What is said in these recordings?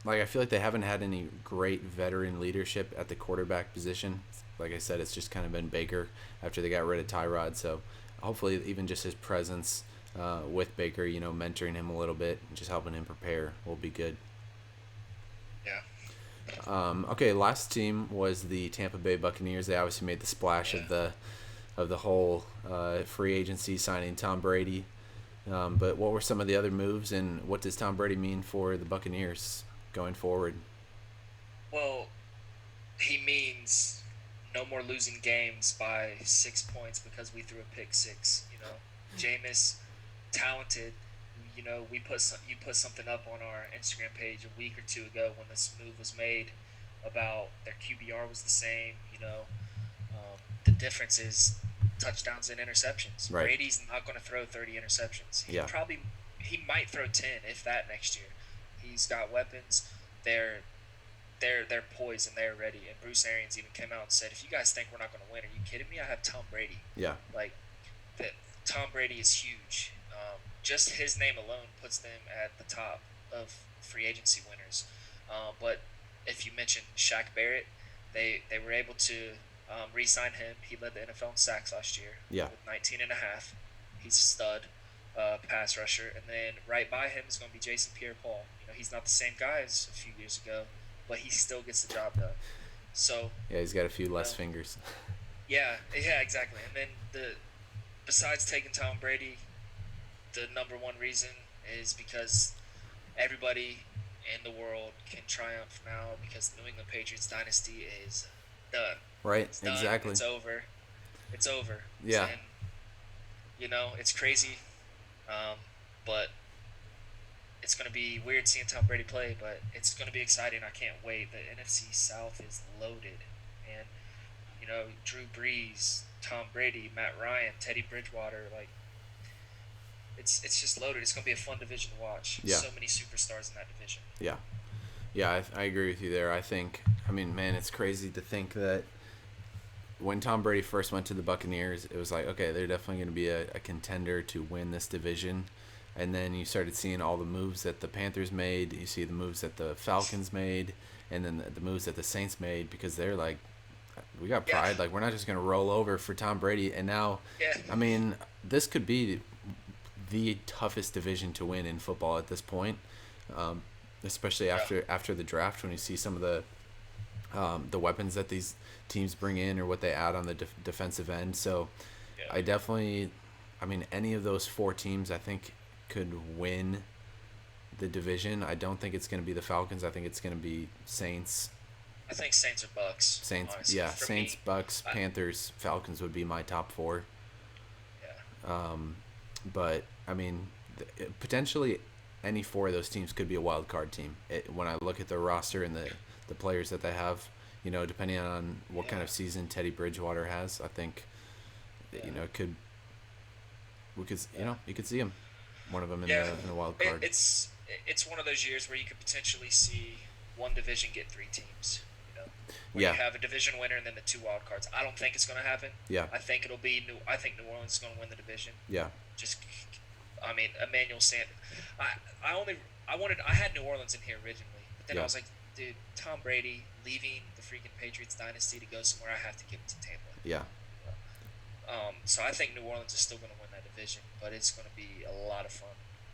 like I feel like they haven't had any great veteran leadership at the quarterback position. Like I said, it's just kind of been Baker after they got rid of Tyrod. So hopefully, even just his presence with Baker, mentoring him a little bit, just helping him prepare, will be good. Yeah. Okay, last team was the Tampa Bay Buccaneers. They obviously made the splash Yeah. of the whole free agency signing Tom Brady. But what were some of the other moves, and what does Tom Brady mean for the Buccaneers going forward? Well, he means no more losing games by 6 points because we threw a pick six. Jameis, talented. You put something up on our Instagram page a week or two ago when this move was made about their QBR was the same. The difference is touchdowns and interceptions. Right. Brady's not going to throw 30 interceptions. Yeah. He might throw 10 if that next year. He's got weapons. They're they're poised and they're ready. And Bruce Arians even came out and said, "If you guys think we're not going to win, are you kidding me? I have Tom Brady. Yeah. Like that. Tom Brady is huge. Just his name alone puts them at the top of free agency winners. But if you mentioned Shaq Barrett, they were able to re-sign him. He led the NFL in sacks last year Yeah. with 19 and a half. He's a stud pass rusher. And then right by him is going to be Jason Pierre-Paul. He's not the same guy as a few years ago, but he still gets the job done. So, Yeah, he's got a few you less know, fingers. yeah, exactly. And then besides taking Tom Brady, the number one reason is because everybody in the world can triumph now because the New England Patriots dynasty is done. Right. It's done. Exactly. It's over. It's over. Yeah. And it's crazy, um, but it's going to be weird seeing Tom Brady play. But it's going to be exciting. I can't wait. The NFC South is loaded, and Drew Brees, Tom Brady, Matt Ryan, Teddy Bridgewater, like it's just loaded. It's gonna be a fun division to watch. Yeah. So many superstars in that division. Yeah. Yeah, I agree with you there. I mean, man, it's crazy to think that when Tom Brady first went to the Buccaneers, it was like, okay, they're definitely going to be a contender to win this division. And then you started seeing all the moves that the Panthers made. You see the moves that the Falcons made, and then the moves that the Saints made because they're like, we got Yeah, pride. Like, we're not just going to roll over for Tom Brady. And now, yeah, I mean, this could be the toughest division to win in football at this point, um, especially yeah, after the draft when you see some of the weapons that these teams bring in or what they add on the defensive end. So yeah. I definitely, I mean, any of those four teams I think could win the division. I don't think it's going to be the Falcons. I think it's going to be Saints. I think Saints or Bucks. Saints, Honestly, yeah, for Saints, me, Bucks, I, Panthers, Falcons would be my top four. yeah, Um, but I mean, potentially any four of those teams could be a wild card team. When I look at their roster and the players that they have, depending on what kind yeah, of season Teddy Bridgewater has, I think, yeah, it could we could yeah, you could see him, one of them yeah. in the wild It, card. it's it's one of those years where you could potentially see one division get three teams. Where you Yeah, have a division winner and then the two wild cards. I don't think it's going to happen. yeah, I think it'll be New. I think New Orleans is going to win the division. yeah, Just, I mean, Emmanuel Sanders. I only I had New Orleans in here originally, but then I yeah, was like, dude, Tom Brady leaving the freaking Patriots dynasty to go somewhere, I have to give it to Tampa. yeah, So I think New Orleans is still going to win that division, but it's going to be a lot of fun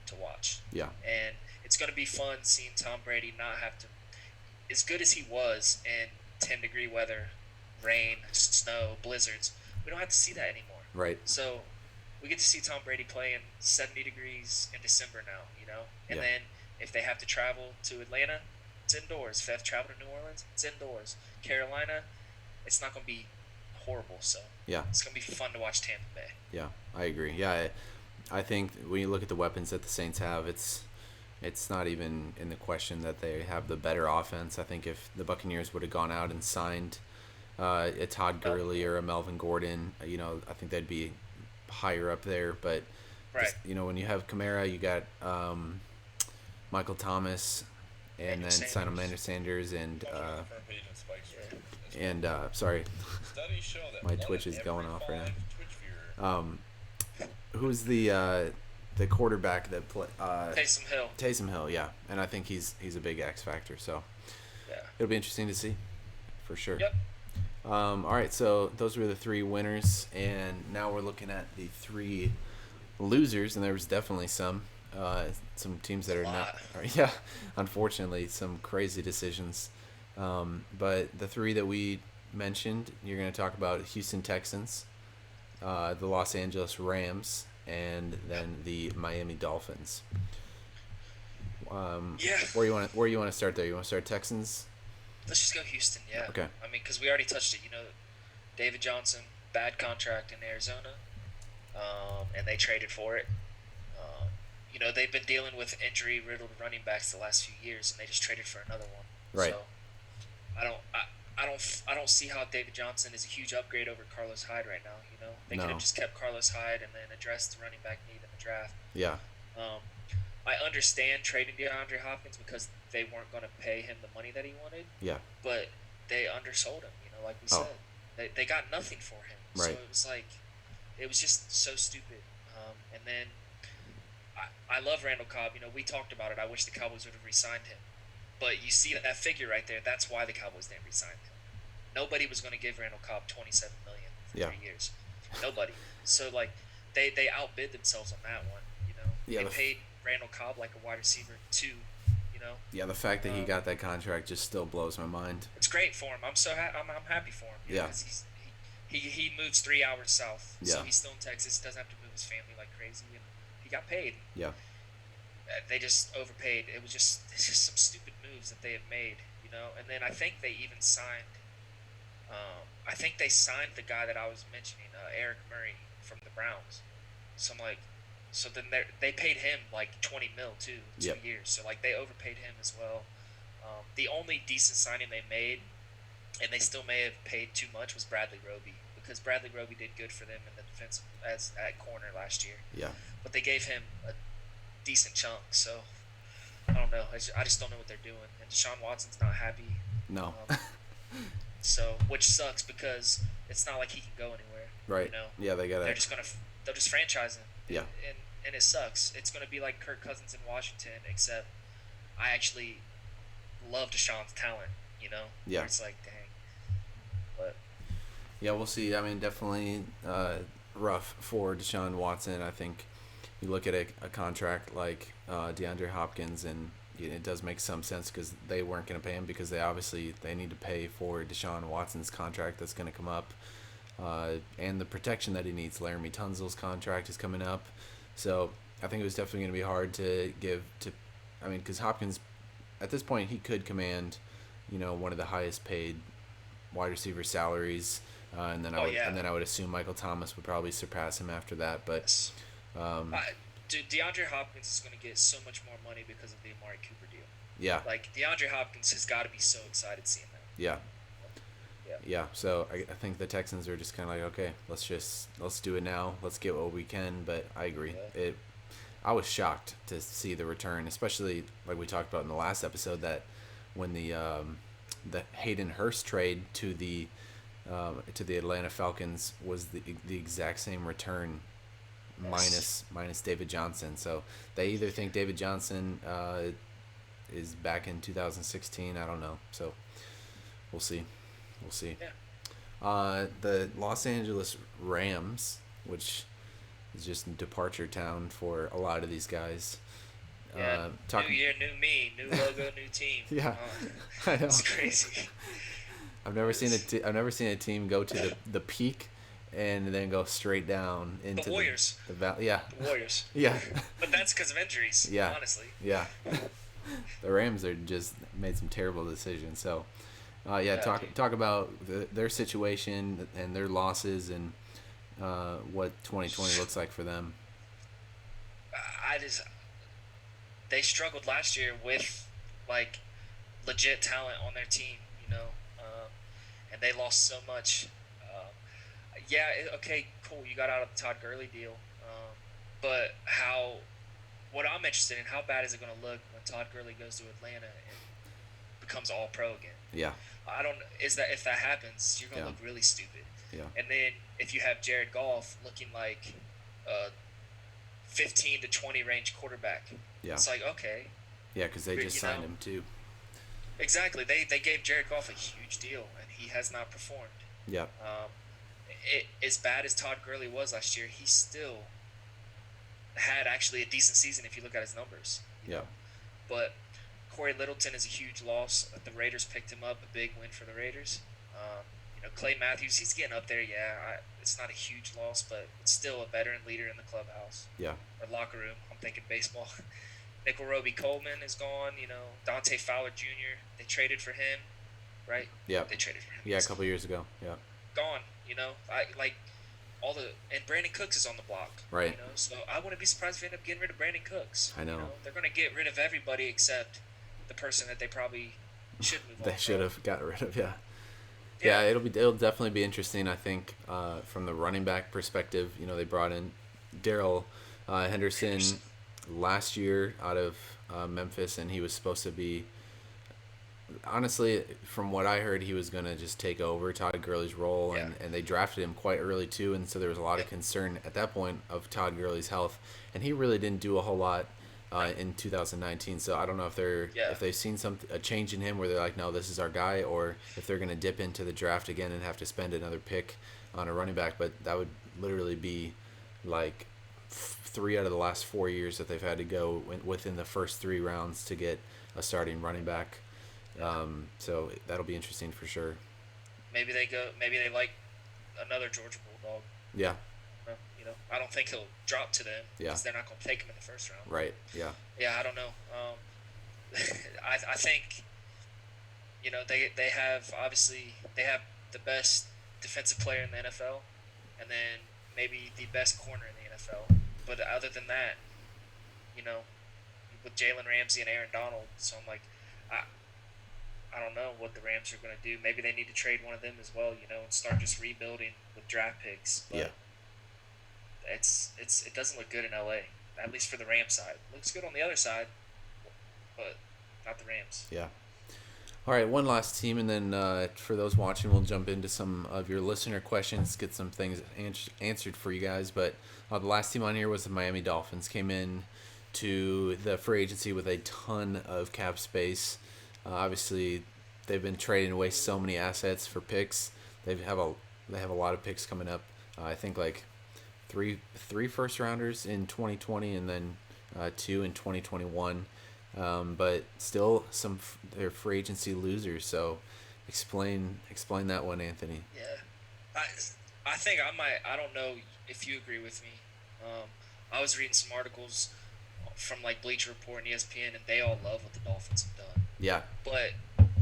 to watch, yeah, and it's going to be fun seeing Tom Brady not have to, as good as he was in 10-degree weather, rain, snow, blizzards. We don't have to see that anymore. right, So we get to see Tom Brady play in 70 degrees in December now. And yeah, then if they have to travel to Atlanta, it's indoors. If they have to travel to New Orleans, it's indoors. Carolina, it's not going to be horrible. So yeah, it's going to be fun to watch Tampa Bay. yeah. I agree. Yeah, I think when you look at the weapons that the Saints have, it's not even in the question that they have the better offense. I think if the Buccaneers would have gone out and signed a Todd Melvin Gurley or Gordon. a Melvin Gordon, I think they'd be higher up there. But Right. just, when you have Kamara, you got Michael Thomas, and Emmanuel then sign Sanders. Amanda Sanders and Follow me on the front page on Spike's Yeah. as well. sorry, Studies show that my one Twitch in is every going off right five Twitch viewer. now. Who's the the quarterback that Taysom Hill. Taysom Hill, yeah, and I think he's a big X factor. So Yeah. it'll be interesting to see, for sure. Yep. All right, so those were the three winners, and now we're looking at the three losers, and there was definitely some teams that are not, yeah, unfortunately, some crazy decisions. But the three that we mentioned, you're going to talk about Houston Texans, the Los Angeles Rams, and then the Miami Dolphins. Yeah. Where you want to start there? You want to start Texans? Let's just go Houston. Yeah. Okay. I mean, because we already touched it. David Johnson, bad contract in Arizona, and they traded for it. They've been dealing with injury-riddled running backs the last few years, and they just traded for another one. Right. So, I don't see how David Johnson is a huge upgrade over Carlos Hyde right now. They could have just kept Carlos Hyde and then addressed the running back need in the draft. Yeah. I understand trading DeAndre Hopkins because they weren't going to pay him the money that he wanted. Yeah. But they undersold him. Like we said, they got nothing for him. Right. So it was just so stupid. And then I love Randall Cobb. We talked about it. I wish the Cowboys would have re-signed him. But you see that figure right there. That's why the Cowboys didn't re-sign him. Nobody was going to give Randall Cobb $27 million for 3 years. Nobody. So they outbid themselves on that one. Yeah, they paid Randall Cobb like a wide receiver too. Yeah, the fact that he got that contract just still blows my mind. It's great for him. I'm I'm happy for him. Because he moves 3 hours south. Yeah. So he's still in Texas. Doesn't have to move his family like crazy. And he got paid. Yeah. They just overpaid. It's just some stupid moves that they have made, And then I think they even signed. I think they signed the guy that I was mentioning, Eric Murray from the Browns. So I'm like, then they paid him like $20 million too, 2 years. So they overpaid him as well. The only decent signing they made, and they still may have paid too much, was Bradley Roby, because Bradley Roby did good for them in the defense as at corner last year. Yeah. But they gave him a decent chunk, so I don't know. I just don't know what they're doing. And Deshaun Watson's not happy. No. So, which sucks because it's not like he can go anywhere. Right. Yeah, they'll just franchise him. Yeah. And it sucks. It's gonna be like Kirk Cousins in Washington, except I actually love Deshaun's talent. Yeah. Where it's like, dang. But yeah, we'll see. I mean, definitely rough for Deshaun Watson. I think you look at a contract like DeAndre Hopkins, and it does make some sense because they weren't going to pay him because they need to pay for Deshaun Watson's contract that's going to come up, and the protection that he needs. Laramie Tunsil's contract is coming up, so I think it was definitely going to be hard to give to. I mean, because Hopkins, at this point, he could command, one of the highest paid wide receiver salaries, and then I would assume Michael Thomas would probably surpass him after that, but. DeAndre Hopkins is going to get so much more money because of the Amari Cooper deal. Yeah. DeAndre Hopkins has got to be so excited seeing that. Yeah. Yeah. So I think the Texans are just kind of like, okay, let's do it now. Let's get what we can. But I agree. Yeah. I was shocked to see the return, especially like we talked about in the last episode, that when the Hayden Hurst trade to the Atlanta Falcons was the exact same return. Minus David Johnson. So they either think David Johnson is back in 2016. I don't know. So we'll see. Yeah. The Los Angeles Rams, which is just departure town for a lot of these guys. Yeah. New year, new me, new logo, new team. Yeah. I know. It's crazy. I've never seen a team go to the peak and then go straight down into the Warriors. The valley. Yeah. The Warriors. Yeah. But that's because of injuries. Yeah. Honestly. Yeah. The Rams are just made some terrible decisions. So, talk about their situation and their losses and what 2020 looks like for them. They struggled last year with legit talent on their team, and they lost so much. Okay, cool. You got out of the Todd Gurley deal, but what I'm interested in, how bad is it going to look when Todd Gurley goes to Atlanta and becomes all pro again? Yeah. If that happens, you're going to look really stupid. Yeah. And then if you have Jared Goff looking like a 15 to 20 range quarterback. Yeah. It's like, okay, Yeah, because they just you signed know, him too. exactly. They gave Jared Goff a huge deal, and he has not performed. Yeah. Um, as bad as Todd Gurley was last year, he still had actually a decent season if you look at his numbers. Yeah. But Corey Littleton is a huge loss. The Raiders picked him up, a big win for the Raiders. Clay Matthews, he's getting up there. Yeah, it's not a huge loss, but it's still a veteran leader in the clubhouse Yeah. or locker room. I'm thinking baseball. Nickel Roby Coleman is gone. Dante Fowler Jr. They traded for him, right? Yeah. They traded for him. Yeah, a couple years ago. Yeah. Gone. I like and Brandon Cooks is on the block. Right. So I wouldn't be surprised if they end up getting rid of Brandon Cooks. I know. They're going to get rid of everybody except the person that they probably should move on. They should have got rid of. Yeah. Yeah. It'll definitely be interesting. I think from the running back perspective, they brought in Darrell Henderson last year out of Memphis, and he was supposed to be. Honestly, from what I heard, he was going to just take over Todd Gurley's role, Yeah. and they drafted him quite early too, and so there was a lot of concern at that point of Todd Gurley's health, and he really didn't do a whole lot in 2019. So I don't know if they've seen a change in him where they're like, no, this is our guy, or if they're going to dip into the draft again and have to spend another pick on a running back. But that would literally be like 3 out of the last 4 years that they've had to go within the first 3 rounds to get a starting running back. So that'll be interesting for sure. Maybe they like another Georgia Bulldog. Yeah. I don't think he'll drop to them because Yeah. they're not going to take him in the first round. Right. Yeah. Yeah, I don't know. I think they have the best defensive player in the NFL, and then maybe the best corner in the NFL. But other than that, with Jalen Ramsey and Aaron Donald, so I'm like, I don't know what the Rams are going to do. Maybe they need to trade one of them as well, and start just rebuilding with draft picks. But Yeah. it doesn't look good in LA, at least for the Rams side. It looks good on the other side, but not the Rams. Yeah. All right, one last team, and then for those watching, we'll jump into some of your listener questions, get some things answered for you guys. But the last team on here was the Miami Dolphins. Came in to the free agency with a ton of cap space. Obviously, they've been trading away so many assets for picks. They have a lot of picks coming up. I think like three first rounders in 2020, and then 2 in 2021. But still they're free agency losers. So explain that one, Anthony. Yeah, I think I don't know if you agree with me. I was reading some articles from like Bleacher Report and ESPN, and they all love what the Dolphins have done. Yeah. But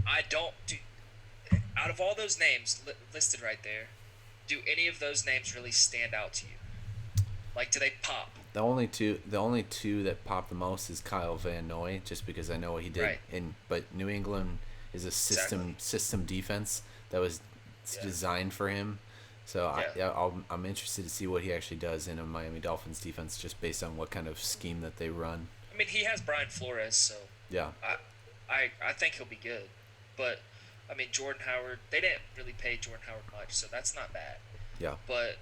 I don't do. Out of all those names listed right there, do any of those names really stand out to you? Like, do they pop? The only two that pop the most is Kyle Van Noy, just because I know what he did. Right. But New England is a system defense that was designed for him. So I'm interested to see what he actually does in a Miami Dolphins defense, just based on what kind of scheme that they run. I mean, he has Brian Flores, so yeah. I think he'll be good. But I mean, Jordan Howard, they didn't really pay Jordan Howard much, so that's not bad. Yeah. But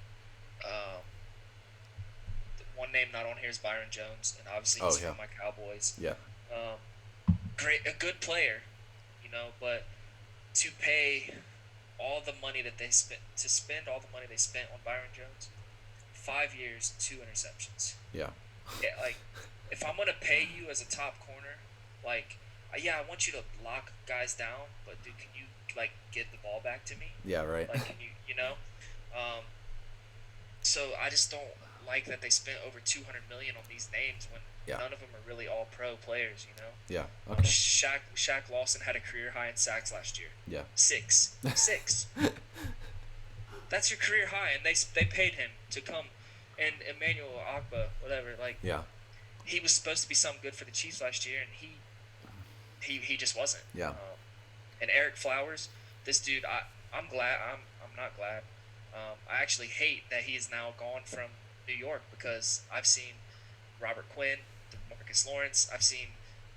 one name not on here is Byron Jones, and obviously he's from my Cowboys. Yeah. A good player, but to pay all the money that they spend all the money they spent on Byron Jones, 5 years, 2 interceptions. Yeah. Yeah, like if I'm gonna pay you as a top corner, like I want you to lock guys down, but dude, can you like get the ball back to me? Yeah, right. Like, can you, so I just don't like that they spent over $200 million on these names when none of them are really all pro players, Yeah. Okay. Shaq Lawson had a career high in sacks last year. Yeah. 6. That's your career high, and they paid him to come. And Emmanuel Ogba, whatever, like he was supposed to be something good for the Chiefs last year, and he just wasn't. Yeah. And Eric Flowers, this dude, I'm glad. I'm not glad. I actually hate that he is now gone from New York, because I've seen Robert Quinn, Marcus Lawrence. I've seen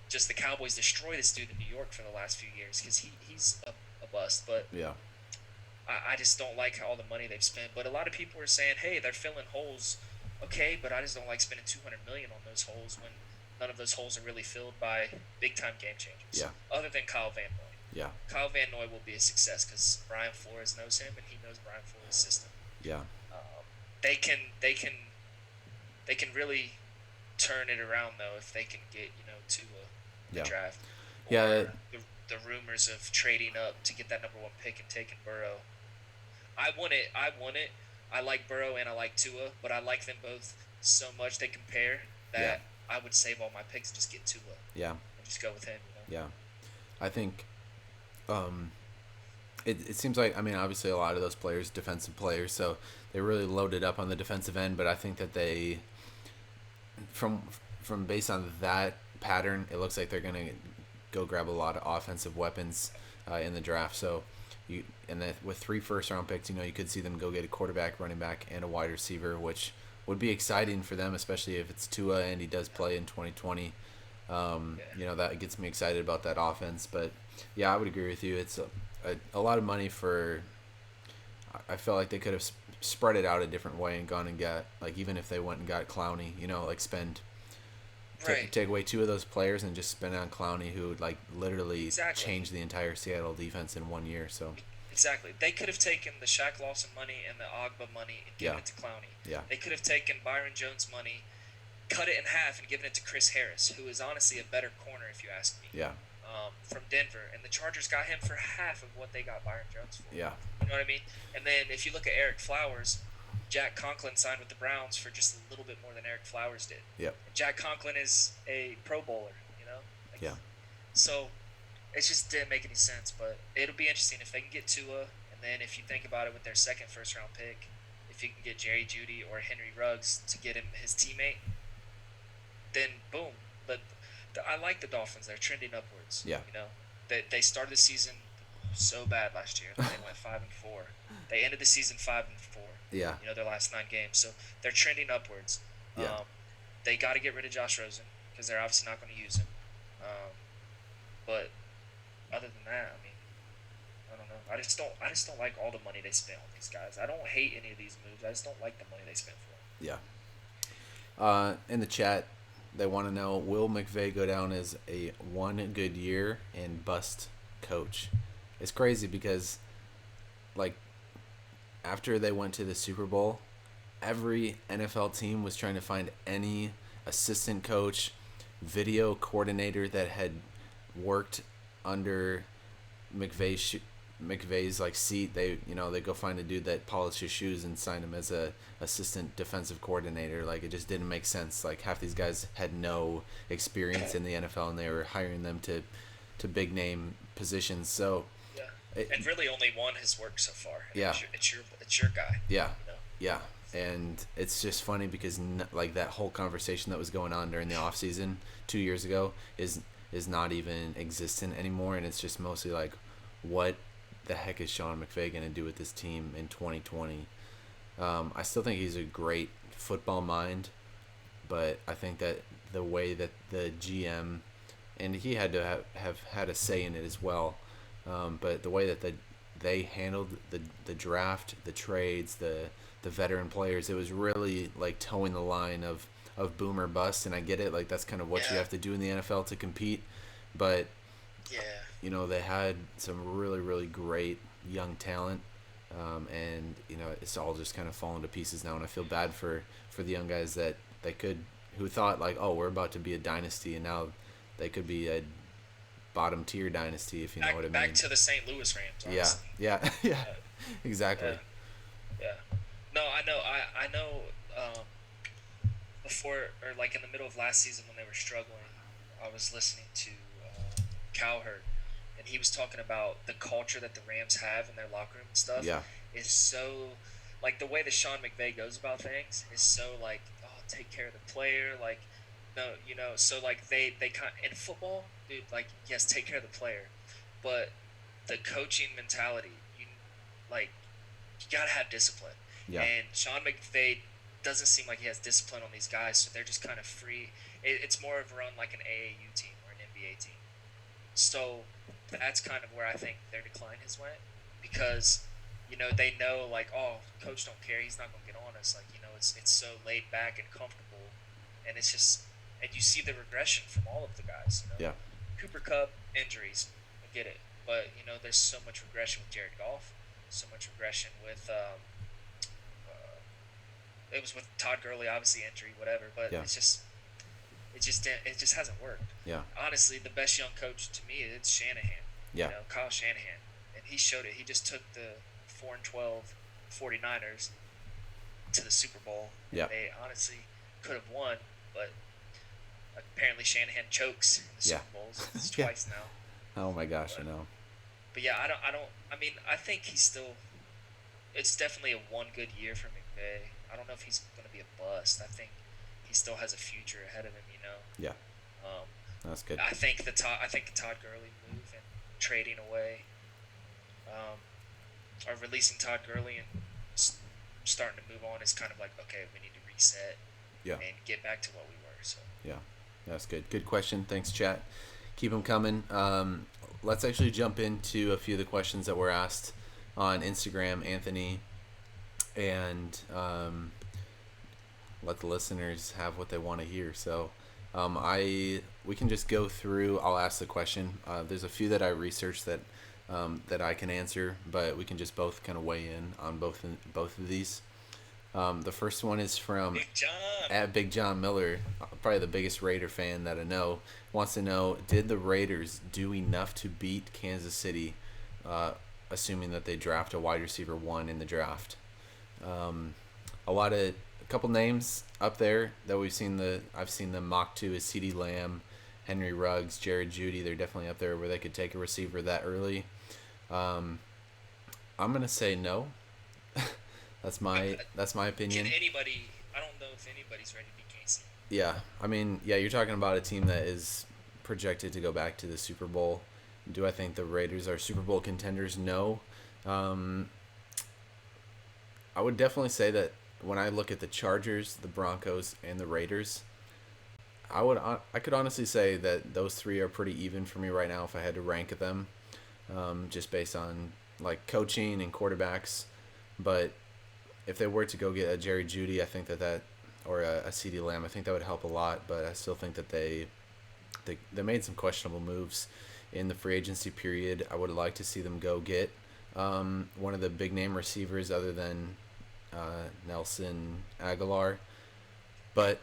just the Cowboys destroy this dude in New York for the last few years, because he's a bust. But yeah. I just don't like all the money they've spent. But a lot of people are saying, hey, they're filling holes Okay, but I just don't like spending 200 million on those holes when none of those holes are really filled by big time game changers, Yeah. other than Kyle Van Noy. Yeah. Kyle Van Noy will be a success because Brian Flores knows him and he knows Brian Flores' system. Yeah. Um, they can really turn it around though if they can get Tua in the Yeah. draft, Yeah. or the rumors of trading up to get that number one pick and taking Burrow. I want it. I want it. I like Burrow and I like Tua, but I like them both so much they compare Yeah. that I would save all my picks and just get Tua Yeah. and just go with him. Yeah. I think um, it seems like, I mean, obviously a lot of those players, defensive players, so they really loaded up on the defensive end, but I think that they, from based on that pattern, it looks like they're going to go grab a lot of offensive weapons in the draft. So and then with 3 first-round picks, you could see them go get a quarterback, running back, and a wide receiver, which would be exciting for them, especially if it's Tua and he does play in 2020. That gets me excited about that offense. But yeah, I would agree with you. It's a lot of money for. I felt like they could have spread it out a different way and gone and got, like, even if they went and got Clowney, like spend. Right. Take away 2 of those players and just spend on Clowney, who would, like, literally Exactly. change the entire Seattle defense in 1 year. So Exactly. They could have taken the Shaq Lawson money and the Ogba money and given Yeah. it to Clowney. Yeah. They could have taken Byron Jones' money, cut it in half, and given it to Chris Harris, who is honestly a better corner, if you ask me. yeah, From Denver, and the Chargers got him for half of what they got Byron Jones for. yeah, You know what I mean? And then if you look at Eric Flowers, Jack Conklin signed with the Browns for just a little bit more than Eric Flowers did. yep, Jack Conklin is a Pro Bowler, Like, yeah, So it just didn't make any sense, but it'll be interesting if they can get Tua, and then if you think about it with their second first round pick, if you can get Jerry Jeudy or Henry Ruggs to get him his teammate, then boom. But I like the Dolphins. They're trending upwards. Yeah. They started the season so bad last year. They went 5-4. They ended the season 5-4. yeah, Their last 9 games. So they're trending upwards. Yeah. They got to get rid of Josh Rosen because they're obviously not going to use him. But other than that, I mean, I don't know. I just don't like all the money they spent on these guys. I don't hate any of these moves. I just don't like the money they spent for them. yeah. In the chat, they want to know, will McVay go down as a 1 good year and bust coach? It's crazy because, like, after they went to the Super Bowl, every NFL team was trying to find any assistant coach, video coordinator that had worked under McVay's like seat. They go find a dude that polished his shoes and sign him as a assistant defensive coordinator. Like, it just didn't make sense. Like, half these guys had no experience in the NFL and they were hiring them to big name positions. So Yeah. And really only one has worked so far. Yeah. It's your guy. yeah, yeah. And it's just funny because like that whole conversation that was going on during the off season 2 years ago is not even existent anymore, and it's just mostly like, what the heck is Sean McVay going to do with this team in 2020? I still think he's a great football mind, but I think that the way that the GM, and he had to have had a say in it as well, but the way that they handled the draft, the trades, the veteran players, it was really like towing the line of boom or bust. And I get it, like, that's kind of what you Yeah. have to do in the NFL to compete, but Yeah. they had some really, really great young talent, and it's all just kind of falling to pieces now, and I feel bad for the young guys that who thought, like, oh, we're about to be a dynasty, and now they could be a bottom tier dynasty, if you know what I mean. Back to the St. Louis Rams. Yeah, Honestly. yeah, yeah, exactly. Yeah. No, I know. I know. Before, or like in the middle of last season when they were struggling, I was listening to Cowherd, and he was talking about the culture that the Rams have in their locker room and stuff. Yeah. Is so, like, the way that Sean McVay goes about things is so, like, oh, take care of the player, like, no, so, like, they kind of, in football, dude, like, yes, take care of the player, but the coaching mentality, like, you gotta have discipline. Yeah. And Sean McVay doesn't seem like he has discipline on these guys, so they're just kind of free. It's more of run like an AAU team or an NBA team. So that's kind of where I think their decline has went, because they know like, oh, coach don't care. He's not gonna get on us. Like, it's so laid back and comfortable, and it's just, and you see the regression from all of the guys. Yeah. Cooper Cup injuries, I get it, but there's so much regression with Jared Goff, so much regression with uh, it was with Todd Gurley, obviously injury, whatever. But Yeah. it just hasn't worked. Yeah. Honestly, the best young coach to me it's Shanahan. Yeah. Kyle Shanahan, and he showed it. He just took the 4-12 49ers to the Super Bowl. Yeah. They honestly could have won, but apparently Shanahan chokes in the Super Bowls. It's Yeah. twice now. Oh my gosh, I know. But yeah, I mean, I think he's still. It's definitely a one good year for McVay. I don't know if he's going to be a bust. I think he still has a future ahead of him. Yeah. Um, That's good. I think the Todd Gurley move and trading away, or releasing Todd Gurley and starting to move on is kind of like, okay, we need to reset. Yeah. And get back to what we were. So. Yeah. That's good. Good question. Thanks, chat. Keep them coming. Let's actually jump into a few of the questions that were asked on Instagram, Anthony, and let the listeners have what they want to hear. So we can just go through. I'll ask the question. There's a few that I researched that I can answer, but we can just both kind of weigh in on both of these. The first one is from Big John. At Big John Miller, probably the biggest Raider fan that I know. Wants to know, did the Raiders do enough to beat Kansas City, assuming that they draft a wide receiver 1 in the draft? A couple names up there that I've seen them mock to is CeeDee Lamb, Henry Ruggs, Jared Jeudy. They're definitely up there where they could take a receiver that early. I'm gonna say no. That's my opinion. Can anybody? I don't know if anybody's ready to beat KC. Yeah, I mean, you're talking about a team that is projected to go back to the Super Bowl. Do I think the Raiders are Super Bowl contenders? No. I would definitely say that when I look at the Chargers, the Broncos, and the Raiders, I could honestly say that those three are pretty even for me right now if I had to rank them, just based on like coaching and quarterbacks. But if they were to go get a Jerry Jeudy, I think that or a CeeDee Lamb, I think that would help a lot. But I still think that they made some questionable moves in the free agency period. I would like to see them go get one of the big name receivers other than Nelson Aguilar. But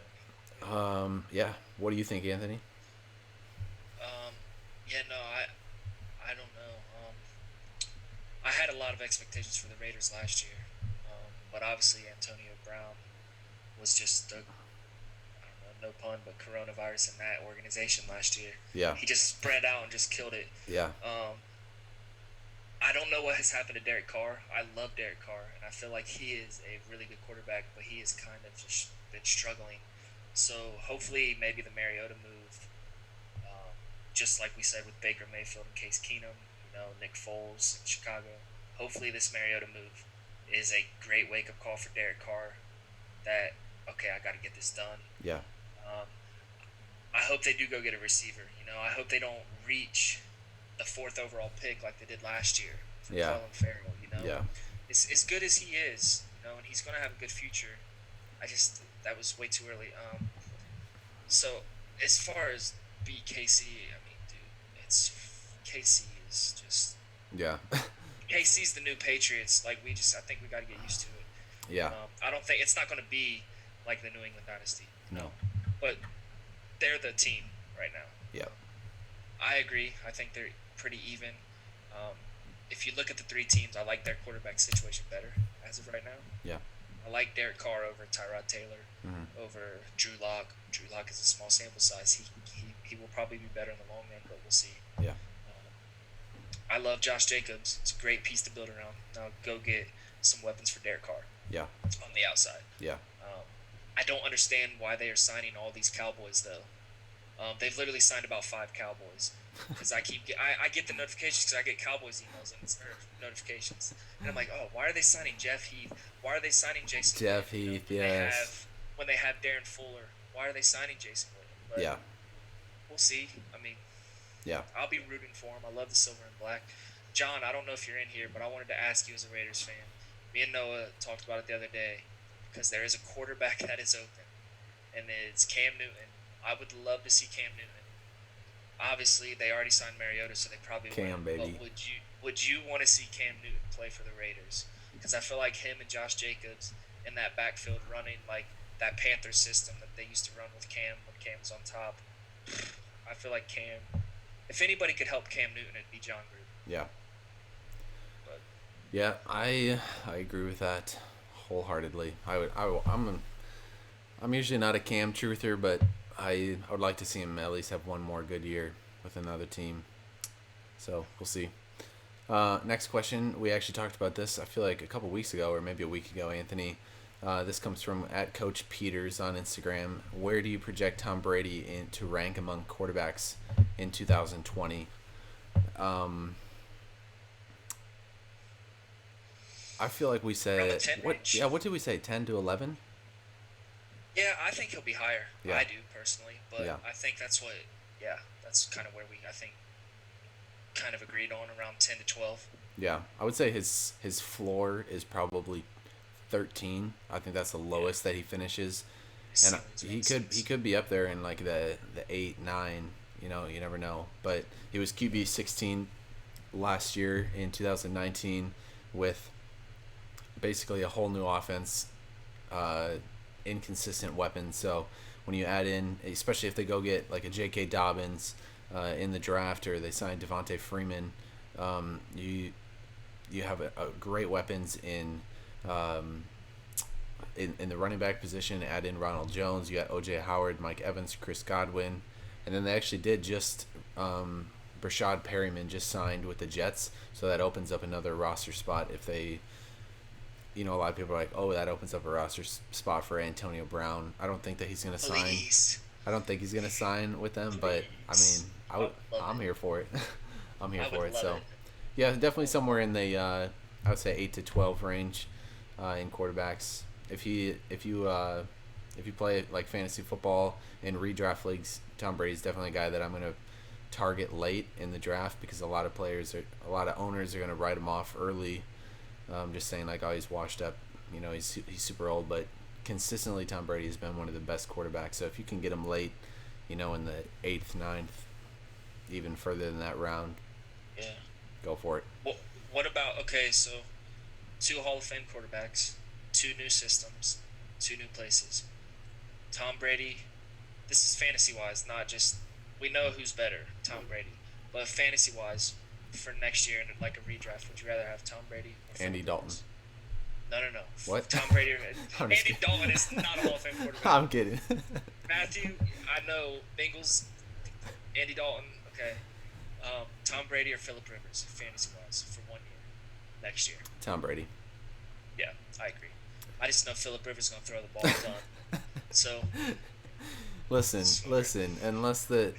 what do you think, Anthony? I don't know. I had a lot of expectations for the Raiders last year, but obviously Antonio Brown was just I don't know, no pun, but coronavirus in that organization last year. Yeah. He just spread out and just killed it. Yeah. I don't know what has happened to Derek Carr. I love Derek Carr, and I feel like he is a really good quarterback, but he has kind of just been struggling. So hopefully maybe the Mariota move, just like we said with Baker Mayfield and Case Keenum, Nick Foles in Chicago. Hopefully this Mariota move is a great wake-up call for Derek Carr that, okay, I got to get this done. Yeah. I hope they do go get a receiver. I hope they don't reach the 4th overall pick like they did last year for Clelin Ferrell. Yeah. As good as he is, and he's going to have a good future, that was way too early. So as far as beat KC, I mean, dude, KC is just. Yeah. KC's the new Patriots. I think we got to get used to it. Yeah. I don't think it's not going to be like the New England Dynasty. No. But they're the team right now. Yeah. I agree. I think they're pretty even. If you look at the three teams, I like their quarterback situation better as of right now. Yeah. I like Derek Carr over Tyrod Taylor, over Drew Lock. Drew Lock is a small sample size. He will probably be better in the long run, but we'll see. Yeah. I love Josh Jacobs. It's a great piece to build around. Now go get some weapons for Derek Carr. Yeah. On the outside. Yeah. I don't understand why they are signing all these Cowboys though. They've literally signed about 5 Cowboys. Because I get the notifications because I get Cowboys emails and notifications, and I'm like, oh, why are they signing Jeff Heath? Why are they signing Jason? Jeff Heath, yes. When they have Darren Fuller, why are they signing Jason Williams? But yeah. We'll see. I mean, yeah, I'll be rooting for him. I love the silver and black. John, I don't know if you're in here, but I wanted to ask you as a Raiders fan. Me and Noah talked about it the other day because there is a quarterback that is open, and it's Cam Newton. I would love to see Cam Newton. Obviously, they already signed Mariota, so they probably Cam, wouldn't. baby. But would you want to see Cam Newton play for the Raiders? Because I feel like him and Josh Jacobs in that backfield running like that Panthers system that they used to run with Cam when Cam was on top. I feel like Cam. If anybody could help Cam Newton, it'd be John Gruden. Yeah. But Yeah, I agree with that wholeheartedly. I'm usually not a Cam truther, but I would like to see him at least have one more good year with another team. So we'll see. Next question. We actually talked about this, I feel like a couple weeks ago or maybe a week ago, Anthony. This comes from @CoachPeters on Instagram. Where do you project Tom Brady to rank among quarterbacks in 2020? I feel like we around the said 10 what? range. Yeah, what did we say? 10 to 11? Yeah, I think he'll be higher. Yeah. I do personally, but Yeah. I think that's what. Yeah, that's kind of where we I think kind of agreed on around 10 to 12. Yeah, I would say his floor is probably 13. I think that's the lowest that he finishes, and he could be up there in like the 8, 9. You know, you never know. But he was QB 16 last year in 2019 with basically a whole new offense, inconsistent weapons. So when you add in, especially if they go get like a J.K. Dobbins in the draft or they sign Devontae Freeman, you have a great weapons in the running back position. Add in Ronald Jones, you got O.J. Howard, Mike Evans, Chris Godwin, and then they actually did just Brashad Perryman just signed with the Jets, so that opens up another roster spot if they. You know, a lot of people are like, "Oh, that opens up a roster spot for Antonio Brown." I don't think that he's going to sign. Please. I don't think he's going to sign with them, but I mean, I'm here for it. I'm here for it. So, yeah, definitely somewhere in the I would say 8 to 12 range in quarterbacks. If you play like fantasy football in redraft leagues, Tom Brady's definitely a guy that I'm going to target late in the draft because a lot of owners are going to write him off early. Just saying like, oh, he's washed up, you know, he's super old, but consistently Tom Brady has been one of the best quarterbacks. So if you can get him late, you know, in the 8th, 9th, even further than that round, Yeah. go for it. What about so 2 Hall of Fame quarterbacks, 2 new systems, 2 new places. Tom Brady. This is fantasy wise, not just we know who's better, Tom Brady, but fantasy wise. For next year in like a redraft, would you rather have Tom Brady or Andy Phillip Dalton. Rivers? No. What? Tom Brady or I'm just Andy kidding. Dalton is not a Hall of Fame quarterback. I'm kidding. Matthew, I know Bengals. Andy Dalton, okay. Tom Brady or Phillip Rivers, fantasy wise, for 1 year next year. Tom Brady. Yeah, I agree. I just know Phillip Rivers is gonna throw the ball a ton. So Listen. Unless the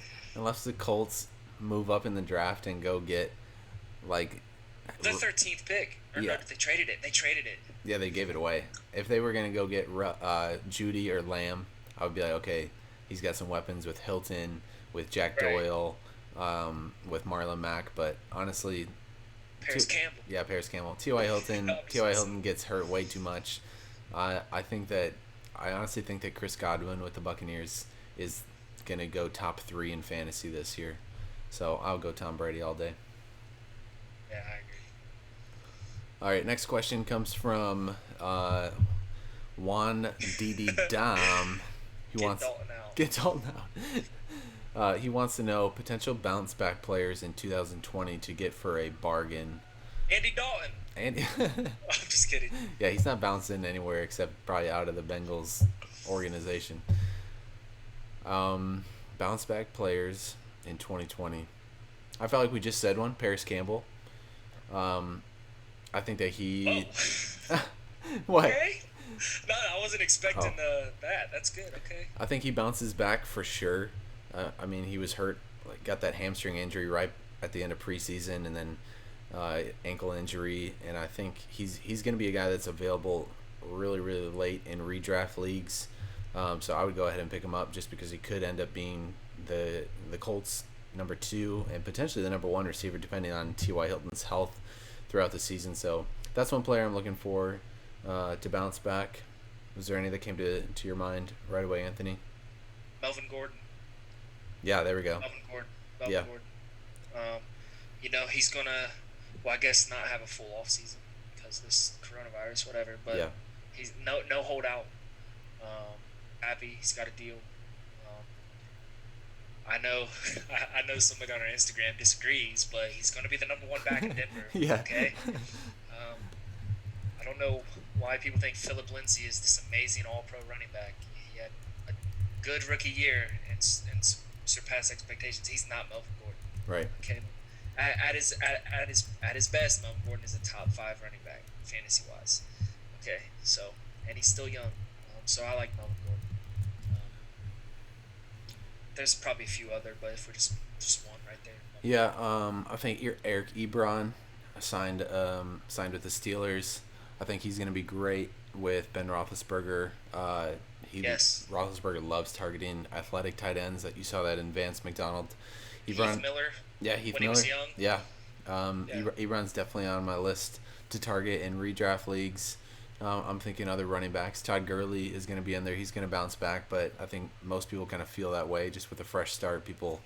Colts move up in the draft and go get like the 13th pick. Or Yeah. no, they traded it. Yeah, they gave it away. If they were gonna go get Judy or Lamb, I would be like, okay, he's got some weapons with Hilton, with Jack Right. Doyle, with Marlon Mack. But honestly, Paris Campbell. yeah, Paris Campbell, T.Y. Hilton, T.Y. Hilton gets hurt way too much. I honestly think that Chris Godwin with the Buccaneers is gonna go top 3 in fantasy this year. So I'll go Tom Brady all day. Yeah, I agree. All right, next question comes from Juan Didi Dom. Get Dalton out. Get Dalton out. He wants to know potential bounce back players in 2020 to get for a bargain. Andy Dalton. And I'm just kidding. yeah, he's not bouncing anywhere except probably out of the Bengals organization. Bounce back players in 2020. I felt like we just said one, Paris Campbell. I think that he. Oh. What? Okay. No, I wasn't expecting that. That's good. Okay. I think he bounces back for sure. I mean, he was hurt, like got that hamstring injury right at the end of preseason, and then ankle injury. And I think he's going to be a guy that's available really, really late in redraft leagues. So I would go ahead and pick him up just because he could end up being the Colts' number 2 and potentially the number 1 receiver depending on T.Y. Hilton's health throughout the season. So that's one player I'm looking for to bounce back. Was there any that came to your mind right away, Anthony? Melvin Gordon. Yeah, there we go. Melvin Gordon. Melvin Gordon. He's gonna, well, I guess not have a full off season because this coronavirus, whatever. But he's no holdout. Happy he's got a deal. I know I know somebody on our Instagram disagrees, but he's gonna be the number 1 back in Denver. Yeah. Okay. I don't know why people think Philip Lindsay is this amazing All-Pro running back. He had a good rookie year and surpassed expectations. He's not Melvin Gordon. Right. Okay. At his best, Melvin Gordon is a top 5 running back fantasy wise. Okay. So, and he's still young. So I like Melvin Gordon. There's probably a few other, but if we're just one right there. Yeah. I think Eric Ebron signed with the Steelers. I think he's going to be great with Ben Roethlisberger. Yes. Roethlisberger loves targeting athletic tight ends. That you saw that in Vance McDonald. Heath Miller. Yeah, Heath when Miller. He was young. Yeah. Ebron's definitely on my list to target in redraft leagues. I'm thinking other running backs. Todd Gurley is going to be in there. He's going to bounce back, but I think most people kind of feel that way. Just with a fresh start, people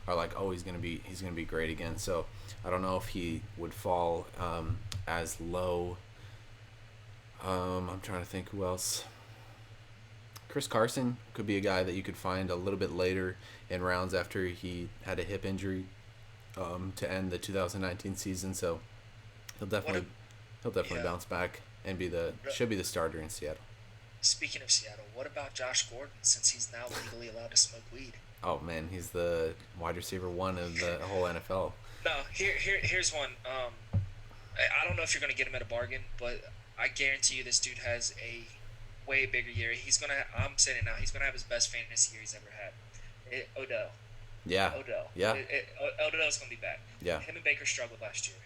are like, "Oh, he's going to be great again." So I don't know if he would fall as low. I'm trying to think who else. Chris Carson could be a guy that you could find a little bit later in rounds after he had a hip injury to end the 2019 season. So he'll definitely bounce back and should be the starter in Seattle. Speaking of Seattle, what about Josh Gordon since he's now legally allowed to smoke weed? Oh man, he's the wide receiver 1 of the whole NFL. No, here's one. I don't know if you're gonna get him at a bargain, but I guarantee you this dude has a way bigger year. I'm saying it now. He's gonna have his best fantasy year he's ever had. Odell. Yeah. Odell. Yeah. Odell's gonna be back. Yeah. Him and Baker struggled last year,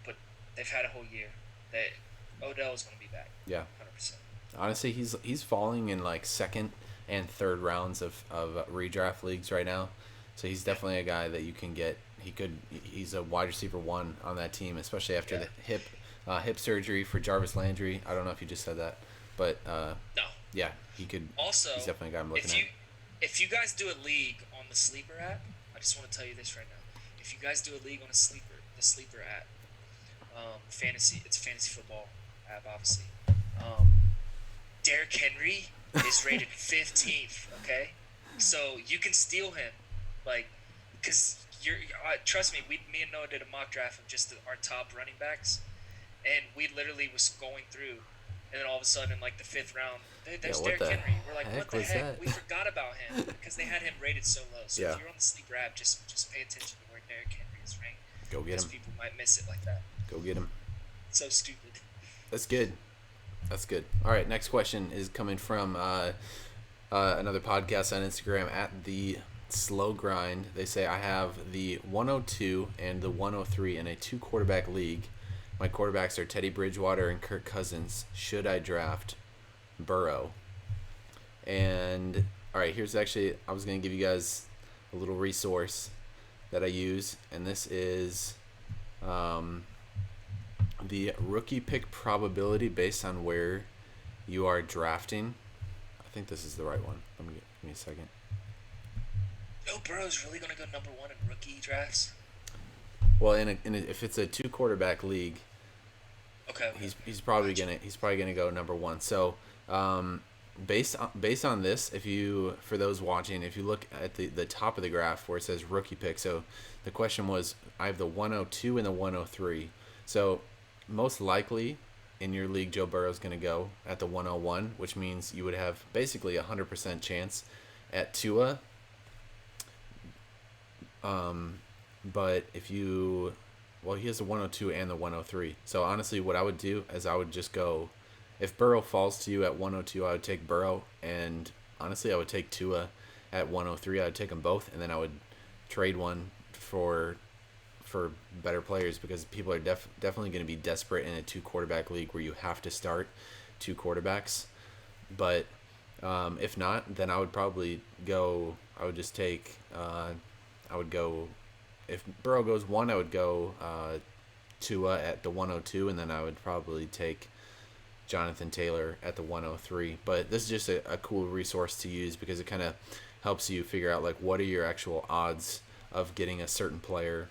but they've had a whole year. That Odell's gonna be back. Yeah. 100%. Honestly, he's falling in like second and third rounds of redraft leagues right now. So he's definitely a guy that you can get. He's a wide receiver 1 on that team, especially after the hip surgery for Jarvis Landry. I don't know if you just said that, but no. Yeah, he could. Also, he's definitely a guy I'm looking at. If you guys do a league on the Sleeper app, I just want to tell you this right now. If you guys do a league on the Sleeper app, it's a fantasy football app, obviously. Derrick Henry is rated 15th. Okay, so you can steal him, because trust me, me and Noah did a mock draft of just our top running backs, and we literally was going through, and then all of a sudden, like the 5th round, there's Derrick Henry. We're like, what the heck? That? We forgot about him because they had him rated so low. So Yeah. if you're on the Sleeper app, just pay attention to where Derrick Henry is ranked. Go get him. People might miss it like that. Go get him. It's so stupid. That's good. All right, next question is coming from another podcast on Instagram at the Slow Grind. They say, I have the 102 and the 103 in a 2-quarterback league. My quarterbacks are Teddy Bridgewater and Kirk Cousins. Should I draft Burrow? And all right, here's actually, I was going to give you guys a little resource that I use, and this is the rookie pick probability based on where you are drafting. I think this is the right one. Give me a second. Joe Burrow's really gonna go number 1 in rookie drafts. Well, if it's a 2-quarterback league, Okay. he's probably gonna go number 1. So, based on this, for those watching, if you look at the top of the graph where it says rookie pick, so the question was, I have the 102 and the 103. So most likely in your league, Joe Burrow's going to go at the 101, which means you would have basically 100% chance at Tua. But he has the 102 and the 103. So honestly, what I would do is I would just go, if Burrow falls to you at 102, I would take Burrow, and honestly, I would take Tua at 103. I would take them both, and then I would trade one for better players, because people are definitely going to be desperate in a 2-quarterback league where you have to start 2 quarterbacks. But if not, then I would probably go. I would just take I would go if Burrow goes one, I would go Tua at the 102, and then I would probably take Jonathan Taylor at the 103. But this is just a cool resource to use because it kind of helps you figure out like what are your actual odds of getting a certain player,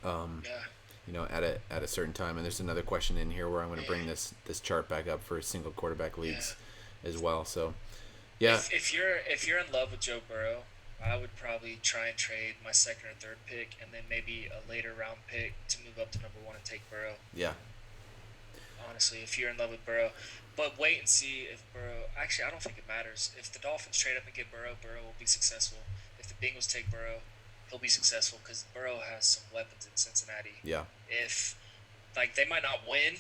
Yeah. at a certain time. And there's another question in here where I'm going to bring this chart back up for single quarterback leagues as well. So yeah, If you're in love with Joe Burrow, I would probably try and trade my second or third pick, and then maybe a later round pick to move up to number one and take Burrow. yeah, Honestly, if you're in love with Burrow, but wait and see if Burrow. Actually, I don't think it matters. If the Dolphins trade up and get Burrow, Burrow will be successful. If the Bengals take Burrow, he'll be successful because Burrow has some weapons in Cincinnati. yeah, If like they might not win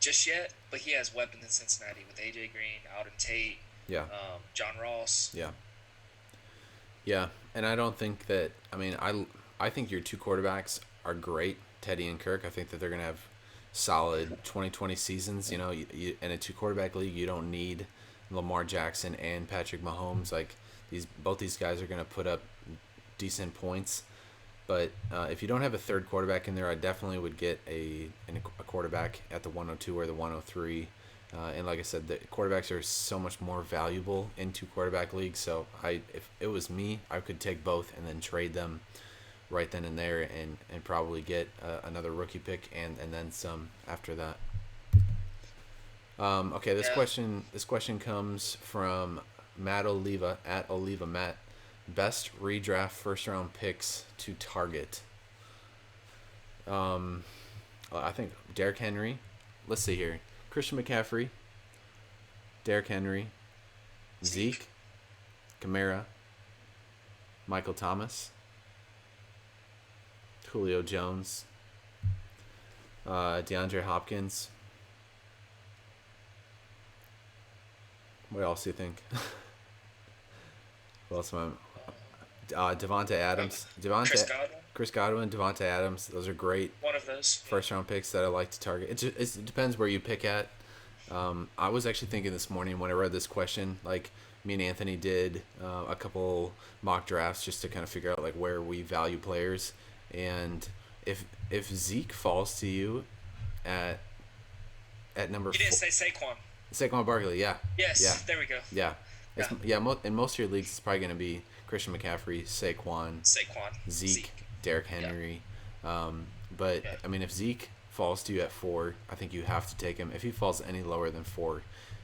just yet, but he has weapons in Cincinnati with AJ Green, Alden Tate, yeah, John Ross. yeah. Yeah, and I don't think that. I mean, I think your two quarterbacks are great, Teddy and Kirk. I think that they're gonna have solid 2020 seasons. In a two quarterback league, you don't need Lamar Jackson and Patrick Mahomes. Like both these guys are gonna put up decent points. But if you don't have a third quarterback in there, I definitely would get a quarterback at the 102 or the 103. And like I said, the quarterbacks are so much more valuable in two quarterback leagues. So if it was me, I could take both and then trade them right then and there, and probably get another rookie pick and then some after that. Okay, this question comes from Matt Oliva at Oliva Matt. Best redraft first round picks to target. I think Derrick Henry. Let's see here. Christian McCaffrey, Derrick Henry, Zeke, Kamara, Michael Thomas, Julio Jones, DeAndre Hopkins. What else do you think? What else am I? Devontae Adams, Chris Godwin, Devontae Adams. Those are great One of those. first round picks that I like to target. It depends where you pick at. I was actually thinking this morning when I read this question, like me and Anthony did a couple mock drafts just to kind of figure out like where we value players, and if Zeke falls to you at number You didn't say Saquon. Saquon Barkley, yeah, Yes. yeah, There we go. yeah, in most of your leagues, it's probably going to be Christian McCaffrey, Saquon, Zeke, Derrick Henry. But Yeah. I mean, if Zeke falls to you at 4, I think you have to take him. If he falls any lower than 4,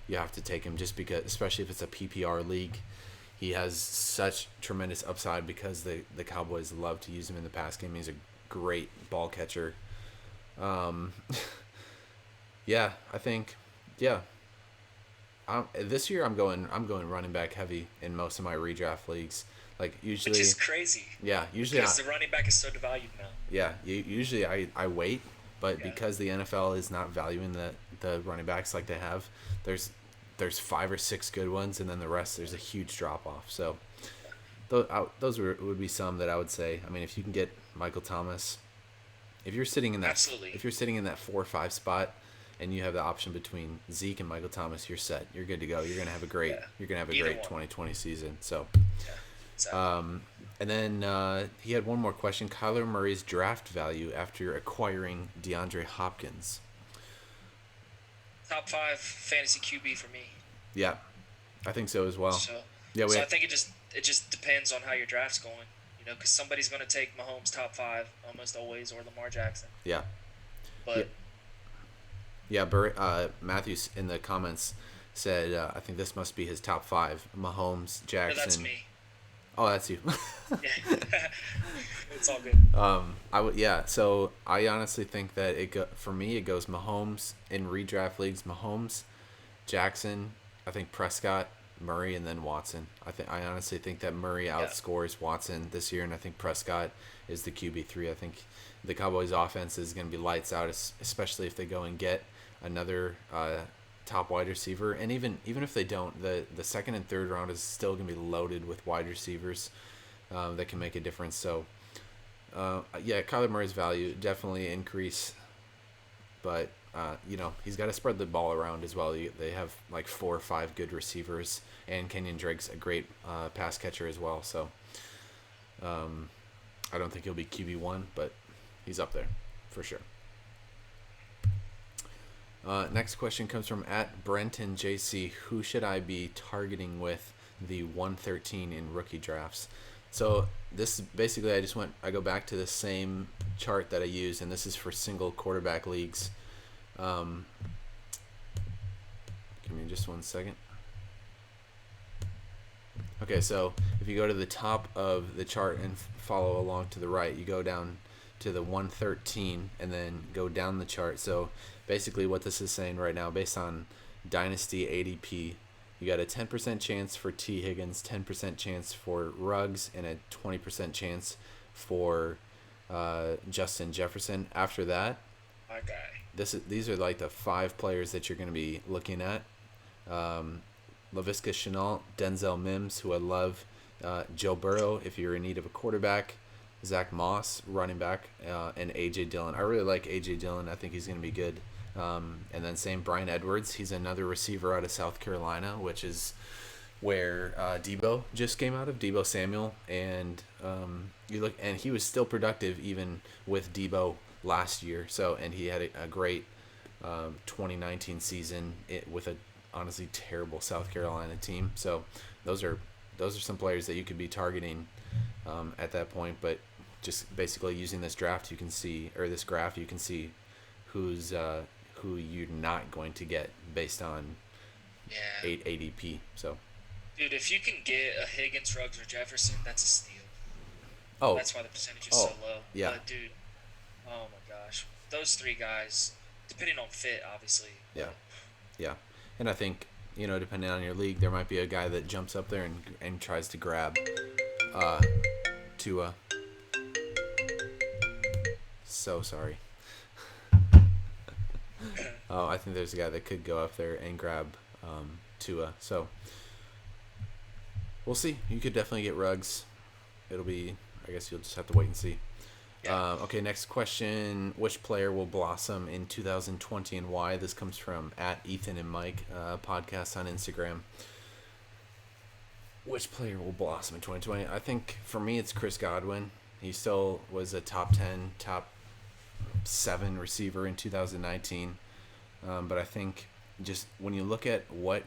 you have to take him just because, especially if it's a PPR league, he has such tremendous upside because the Cowboys love to use him in the pass game. He's a great ball catcher. Yeah, I think, yeah. This year I'm going running back heavy in most of my redraft leagues. Like usually, Which is crazy. Yeah, usually because the running back is so devalued now. Yeah, usually I wait, but because the NFL is not valuing the running backs like they have, there's 5 or 6 good ones, and then the rest there's a huge drop off. So those would be some that I would say. I mean, if you can get Michael Thomas, if you're sitting in that Absolutely. if you're sitting in that 4 or 5 spot, and you have the option between Zeke and Michael Thomas, you're set. You're good to go. You're gonna have a great Either great one. 2020 season. So. Yeah. Exactly. And then he had one more question. Kyler Murray's draft value after acquiring DeAndre Hopkins. Top 5 fantasy QB for me. Yeah, I think so as well. So I think it just depends on how your draft's going. Because somebody's going to take Mahomes top 5 almost always, or Lamar Jackson. Yeah. But Matthews in the comments said, I think this must be his top 5. Mahomes, Jackson. no, that's me. Oh, that's you. Yeah. It's all good. So I honestly think that for me it goes Mahomes in redraft leagues. Mahomes, Jackson, I think Prescott, Murray, and then Watson. I honestly think that Murray outscores Watson this year, and I think Prescott is the QB3. I think the Cowboys' offense is going to be lights out, especially if they go and get another top wide receiver. And even if they don't, the second and third round is still going to be loaded with wide receivers that can make a difference. So, Kyler Murray's value definitely increase, but he's got to spread the ball around as well. They have like 4 or 5 good receivers, and Kenyon Drake's a great pass catcher as well. So, I don't think he'll be QB1, but he's up there for sure. Next question comes from @BrentonJC. Who should I be targeting with the 113 in rookie drafts? So this basically, I go back to the same chart that I use, and this is for single quarterback leagues. Give me just 1 second. Okay, so if you go to the top of the chart and follow along to the right, you go down to the 113 and then go down the chart. So basically what this is saying right now, based on Dynasty ADP, you got a 10% chance for T. Higgins, 10% chance for Ruggs, and a 20% chance for Justin Jefferson. After that, my guy. These are like the 5 players that you're going to be looking at. Laviska Shenault, Denzel Mims, who I love, Joe Burrow, if you're in need of a quarterback, Zach Moss, running back, and A.J. Dillon. I really like A.J. Dillon. I think he's going to be good. And then same Bryan Edwards. He's another receiver out of South Carolina, which is where Debo just came out of, Debo Samuel. And and he was still productive even with Debo last year. And he had a great 2019 season with a honestly terrible South Carolina team. So those are some players that you could be targeting at that point. But just basically using this graph, you can see who you're not going to get based on 8 ADP. So, dude, if you can get a Higgins, Ruggs, or Jefferson, that's a steal. Oh, that's why the percentage is so low. Yeah, but dude, oh my gosh, those 3 guys, depending on fit, obviously. Yeah, and I think depending on your league, there might be a guy that jumps up there and tries to grab Tua. So sorry. I think there's a guy that could go up there and grab Tua. So we'll see. You could definitely get Ruggs. It'll be, I guess you'll just have to wait and see. Yeah. Okay, next question. Which player will blossom in 2020 and why? This comes from @Ethan and Mike podcast on Instagram. Which player will blossom in 2020? I think for me it's Chris Godwin. He still was a top 10, top 7 receiver in 2019. But I think just when you look at what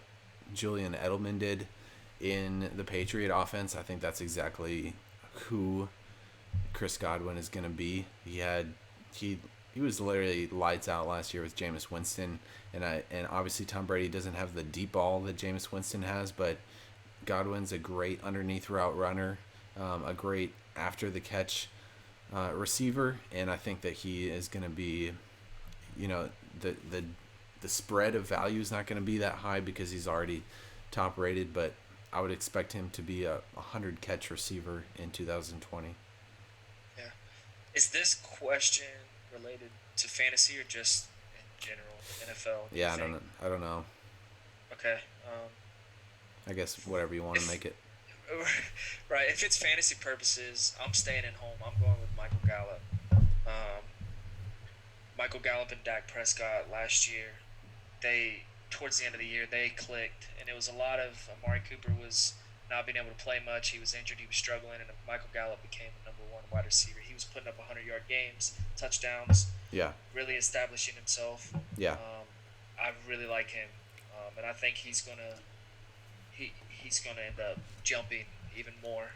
Julian Edelman did in the Patriot offense, I think that's exactly who Chris Godwin is going to be. He was literally lights out last year with Jameis Winston, and obviously Tom Brady doesn't have the deep ball that Jameis Winston has, but Godwin's a great underneath route runner, a great after the catch receiver, and I think that he is going to be, the spread of value is not going to be that high because he's already top rated, but I would expect him to be a 100 catch receiver in 2020. Yeah. Is this question related to fantasy or just in general NFL? Yeah, I don't know. Okay. I guess whatever you want to make it. Right. If it's fantasy purposes, I'm staying at home. I'm going with Michael Gallup. Michael Gallup and Dak Prescott last year, towards the end of the year, they clicked, and it was a lot of Amari Cooper was not being able to play much. He was injured. He was struggling, and Michael Gallup became the number 1 wide receiver. He was putting up 100-yard games, touchdowns. Yeah. Really establishing himself. Yeah. I really like him, and I think he's gonna end up jumping even more.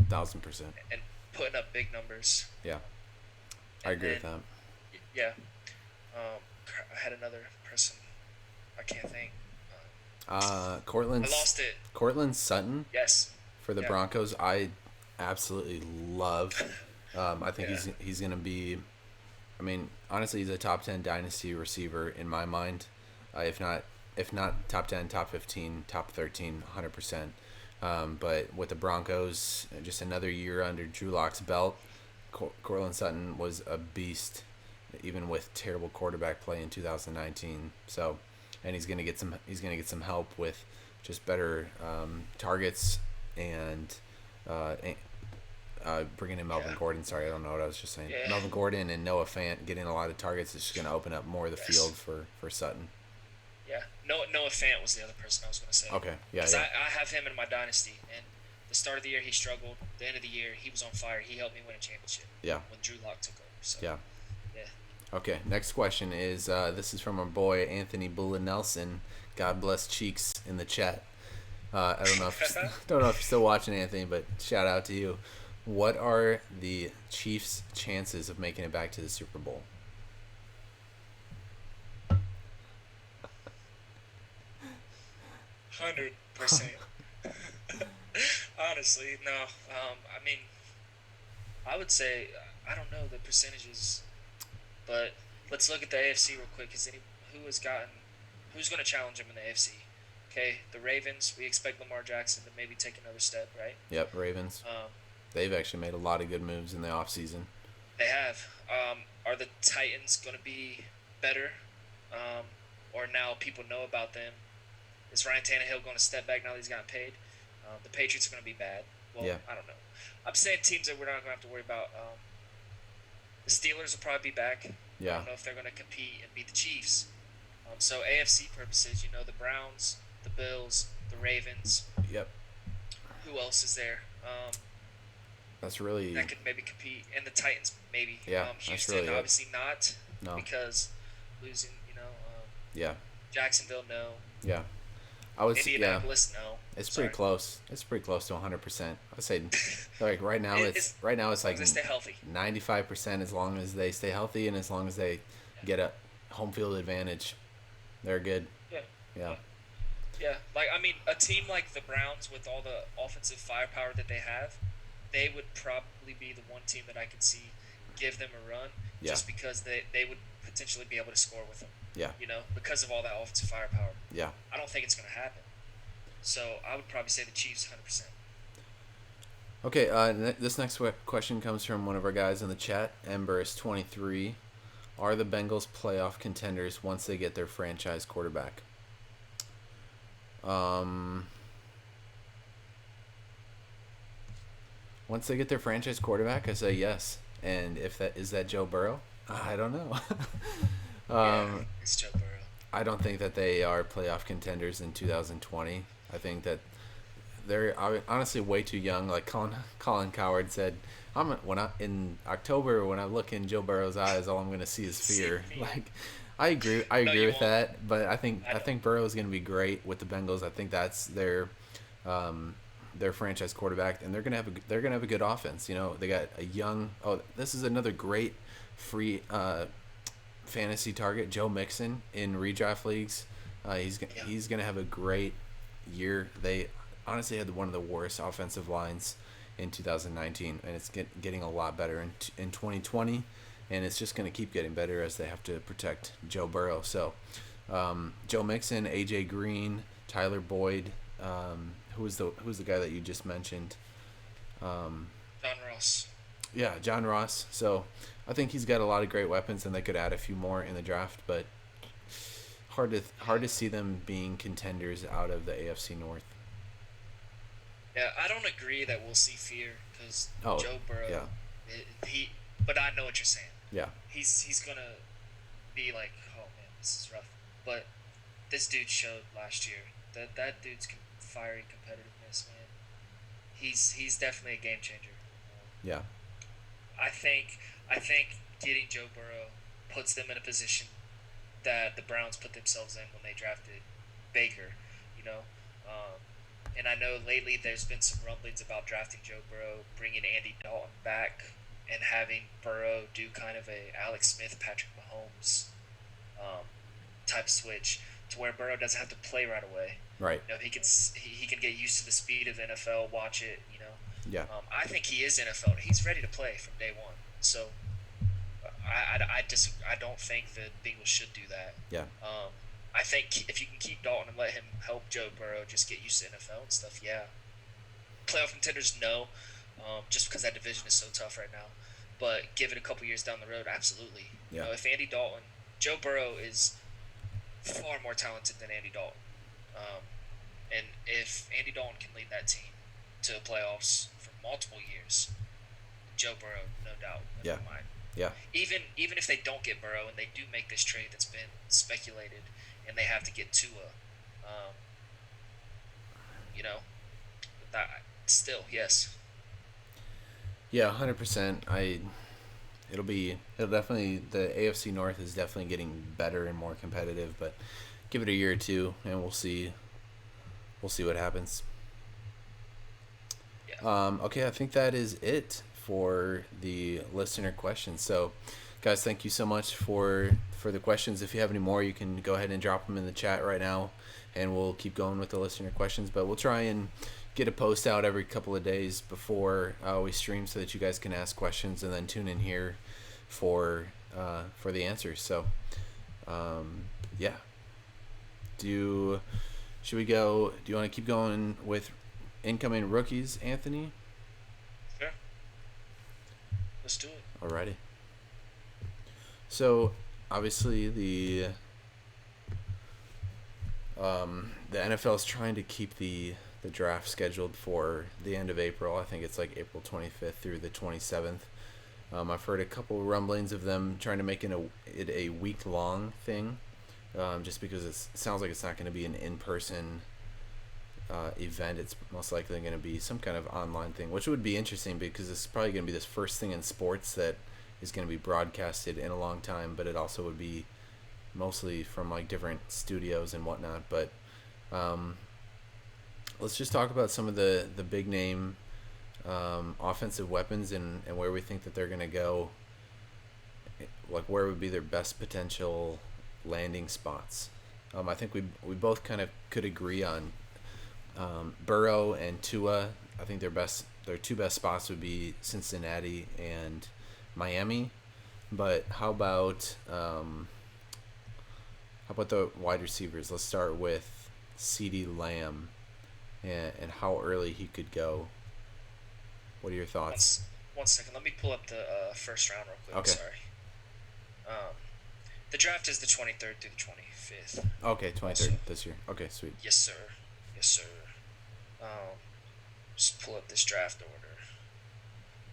1,000%. And putting up big numbers. Yeah. I agree with that. Yeah. I had another person. I can't think. Cortland. I lost it. Cortland Sutton. Yes. For the Broncos, I absolutely love. I think he's going to be. I mean, honestly, he's a top 10 dynasty receiver in my mind. If not top 10, top 15, top 13, 100%. But with the Broncos, just another year under Drew Lock's belt, Cortland Sutton was a beast, even with terrible quarterback play in 2019. So, and he's gonna get some help with just better targets and bringing in Melvin Gordon. Sorry, I don't know what I was just saying. Yeah. Melvin Gordon and Noah Fant getting a lot of targets is just gonna open up more of the field for Sutton. Yeah, Noah Fant was the other person I was gonna say. Okay, yeah. Because I have him in my dynasty, and The start of the year he struggled. The end of the year he was on fire. He helped me win a championship. Yeah. When Drew Lock took over. So Yeah. yeah. Okay, next question is this is from our boy Anthony Bullen Nelson. God bless Cheeks in the chat. I don't know if you're still watching, Anthony, but shout out to you. What are the Chiefs' chances of making it back to the Super Bowl? 100%. Honestly, no. I mean, I would say I don't know the percentages, but let's look at the AFC real quick. Who's going to challenge them in the AFC? Okay, the Ravens. We expect Lamar Jackson to maybe take another step, right? Yep, Ravens. They've actually made a lot of good moves in the offseason. They have. Are the Titans going to be better? Or now people know about them? Is Ryan Tannehill going to step back now that he's gotten paid? The Patriots are going to be bad. Well, Yeah. I don't know. I'm saying teams that we're not going to have to worry about. The Steelers will probably be back. I Yeah. don't know if they're going to compete and beat the Chiefs. So AFC purposes, the Browns, the Bills, the Ravens. Yep. Who else is there? That's really That could maybe compete, and the Titans maybe. Yeah, that's Houston really it. obviously not no. because losing. Yeah. Jacksonville no. Yeah. I would say Indianapolis no. It's Sorry. pretty close. It's pretty close to 100%. I would say like right now it's as long like as they stay healthy. 95% as long as they stay healthy and as long as they get a home field advantage. They're good. Yeah. Yeah. Yeah, a team like the Browns with all the offensive firepower that they have, they would probably be the one team that I could see give them a run, Yeah. just because they would potentially be able to score with them. Yeah. Because of all that offensive firepower. Yeah. I don't think it's going to happen. So I would probably say the Chiefs 100%. Okay, this next question comes from one of our guys in the chat, Embers23. Are the Bengals playoff contenders once they get their franchise quarterback? Once they get their franchise quarterback, I say yes. And if that is that Joe Burrow, I don't know. It's Joe Burrow. I don't think that they are playoff contenders in 2020. I think that they're honestly way too young. Like Colin Coward said, in October when I look in Joe Burrow's eyes, all I'm going to see is fear. Like, I agree with that, but I think Burrow is going to be great with the Bengals. I think that's their franchise quarterback, and they're gonna have a good offense. They got a young. Oh, this is another great free fantasy target, Joe Mixon in redraft leagues. He's gonna have a great year. They honestly had one of the worst offensive lines in 2019, and it's getting a lot better in 2020, and it's just gonna keep getting better as they have to protect Joe Burrow. So, Joe Mixon, AJ Green, Tyler Boyd. Who's the guy that you just mentioned? John Ross. Yeah, John Ross. So I think he's got a lot of great weapons, and they could add a few more in the draft, but hard to see them being contenders out of the AFC North. Yeah, I don't agree that we'll see fear because Joe Burrow. Yeah. But I know what you're saying. Yeah. He's gonna be like, oh man, this is rough. But this dude showed last year that dude's fiery competitiveness, man. He's definitely a game changer. Yeah. I think getting Joe Burrow puts them in a position that the Browns put themselves in when they drafted Baker, and I know lately there's been some rumblings about drafting Joe Burrow, bringing Andy Dalton back, and having Burrow do kind of a Alex Smith, Patrick Mahomes type switch, to where Burrow doesn't have to play right away. Right. He can get used to the speed of the NFL, watch it. Yeah. I think he is NFL. He's ready to play from day one. So I don't think the Bengals should do that. Yeah. I think if you can keep Dalton and let him help Joe Burrow just get used to NFL and stuff, yeah. Playoff contenders, no, just because that division is so tough right now. But give it a couple years down the road, absolutely. Yeah. If Andy Dalton, Joe Burrow is far more talented than Andy Dalton. And if Andy Dalton can lead that team to playoffs for multiple years, Joe Burrow, no doubt, in my mind. Yeah. Even if they don't get Burrow and they do make this trade that's been speculated, and they have to get Tua, Still, yes. Yeah, 100%. It'll definitely, the AFC North is definitely getting better and more competitive, but give it a year or two and we'll see what happens. Yeah. Okay, I think that is it for the listener questions. So, guys, thank you so much for the questions. If you have any more, you can go ahead and drop them in the chat right now, and we'll keep going with the listener questions. But we'll try and get a post out every couple of days before we stream, so that you guys can ask questions and then tune in here for the answers. So, yeah. Should we go? Do you want to keep going with incoming rookies, Anthony? Sure. Let's do it. Alrighty. So, obviously the NFL is trying to keep the draft scheduled for the end of April. I think it's like April 25th through the 27th. I've heard a couple rumblings of them trying to make it a week-long thing, just because it sounds like it's not going to be an in-person event. It's most likely going to be some kind of online thing, which would be interesting because it's probably going to be this first thing in sports that is going to be broadcasted in a long time, but it also would be mostly from like different studios and whatnot. But let's just talk about some of the big name offensive weapons and where we think that they're going to go. Like, where would be their best potential landing spots. I think we both kind of could agree on Burrow and Tua. I think their two best spots would be Cincinnati and Miami. But how about the wide receivers? Let's start with CeeDee Lamb and how early he could go. What are your thoughts? One second. Let me pull up the first round real quick. Okay. Sorry. The draft is the 23rd through the 25th. Okay, 23rd this year. Okay, sweet. Yes, sir. Yes, sir. Just pull up this draft order.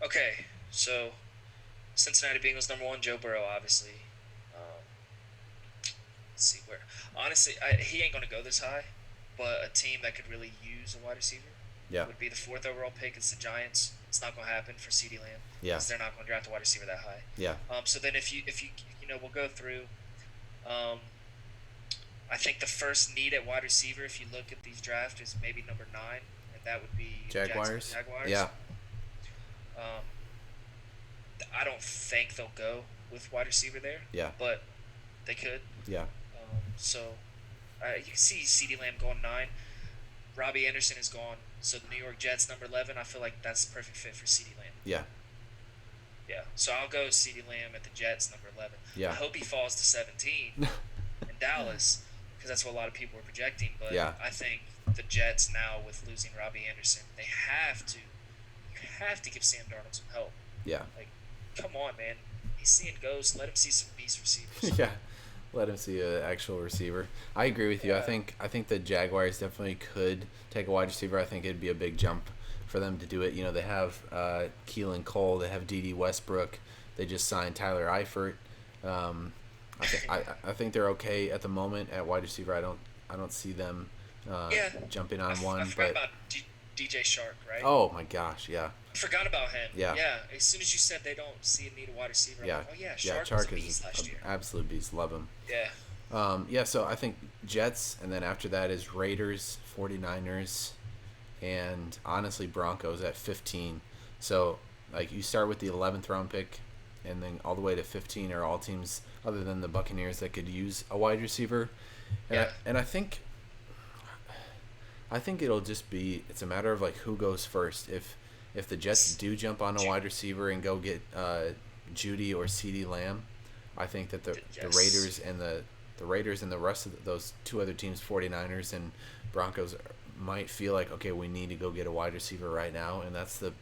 Okay, so Cincinnati Bengals #1, Joe Burrow, obviously. Let's see where. Honestly, he ain't gonna go this high, but a team that could really use a wide receiver would be the 4th overall pick. It's the Giants. It's not gonna happen for CeeDee Lamb because they're not gonna draft a wide receiver that high. Yeah. So then if you we'll go through. I think the first need at wide receiver, if you look at these drafts, is maybe number 9, and that would be Jaguars. Jaguars. Yeah. I don't think they'll go with wide receiver there. Yeah. But they could. Yeah. So you can see CeeDee Lamb going 9. Robbie Anderson is gone. So the New York Jets #11. I feel like that's the perfect fit for CeeDee Lamb. Yeah. Yeah. So I'll go CeeDee Lamb at the Jets #11. Yeah. I hope he falls to 17 in Dallas, because that's what a lot of people are projecting. But I think the Jets now, with losing Robbie Anderson, you have to give Sam Darnold some help. Yeah. Like, come on, man. He's seeing ghosts. Let him see some beast receivers. Yeah. Let him see an actual receiver. I agree with you. Yeah. I think the Jaguars definitely could take a wide receiver. I think it'd be a big jump for them to do it. You know, they have Keelan Cole. They have D.D. Westbrook. They just signed Tyler Eifert. I think they're okay at the moment at wide receiver. I don't see them jumping on one. I forgot about DJ Shark, right? Oh my gosh, yeah. I forgot about him. Yeah. As soon as you said they don't see a need a wide receiver, Yeah. I'm like, oh yeah, Shark was a beast last year. Absolute beast. Love him. Yeah. So I think Jets, and then after that is Raiders, 49ers, and honestly Broncos at 15. So like you start with the 11th round pick, and then all the way to 15 are all teams other than the Buccaneers that could use a wide receiver. And I think it'll just be, it's a matter of like who goes first. If the Jets do jump on a wide receiver and go get Judy or CeeDee Lamb, I think that the Raiders and the Raiders and the rest of those two other teams, 49ers and Broncos, might feel like, okay, we need to go get a wide receiver right now. And that's the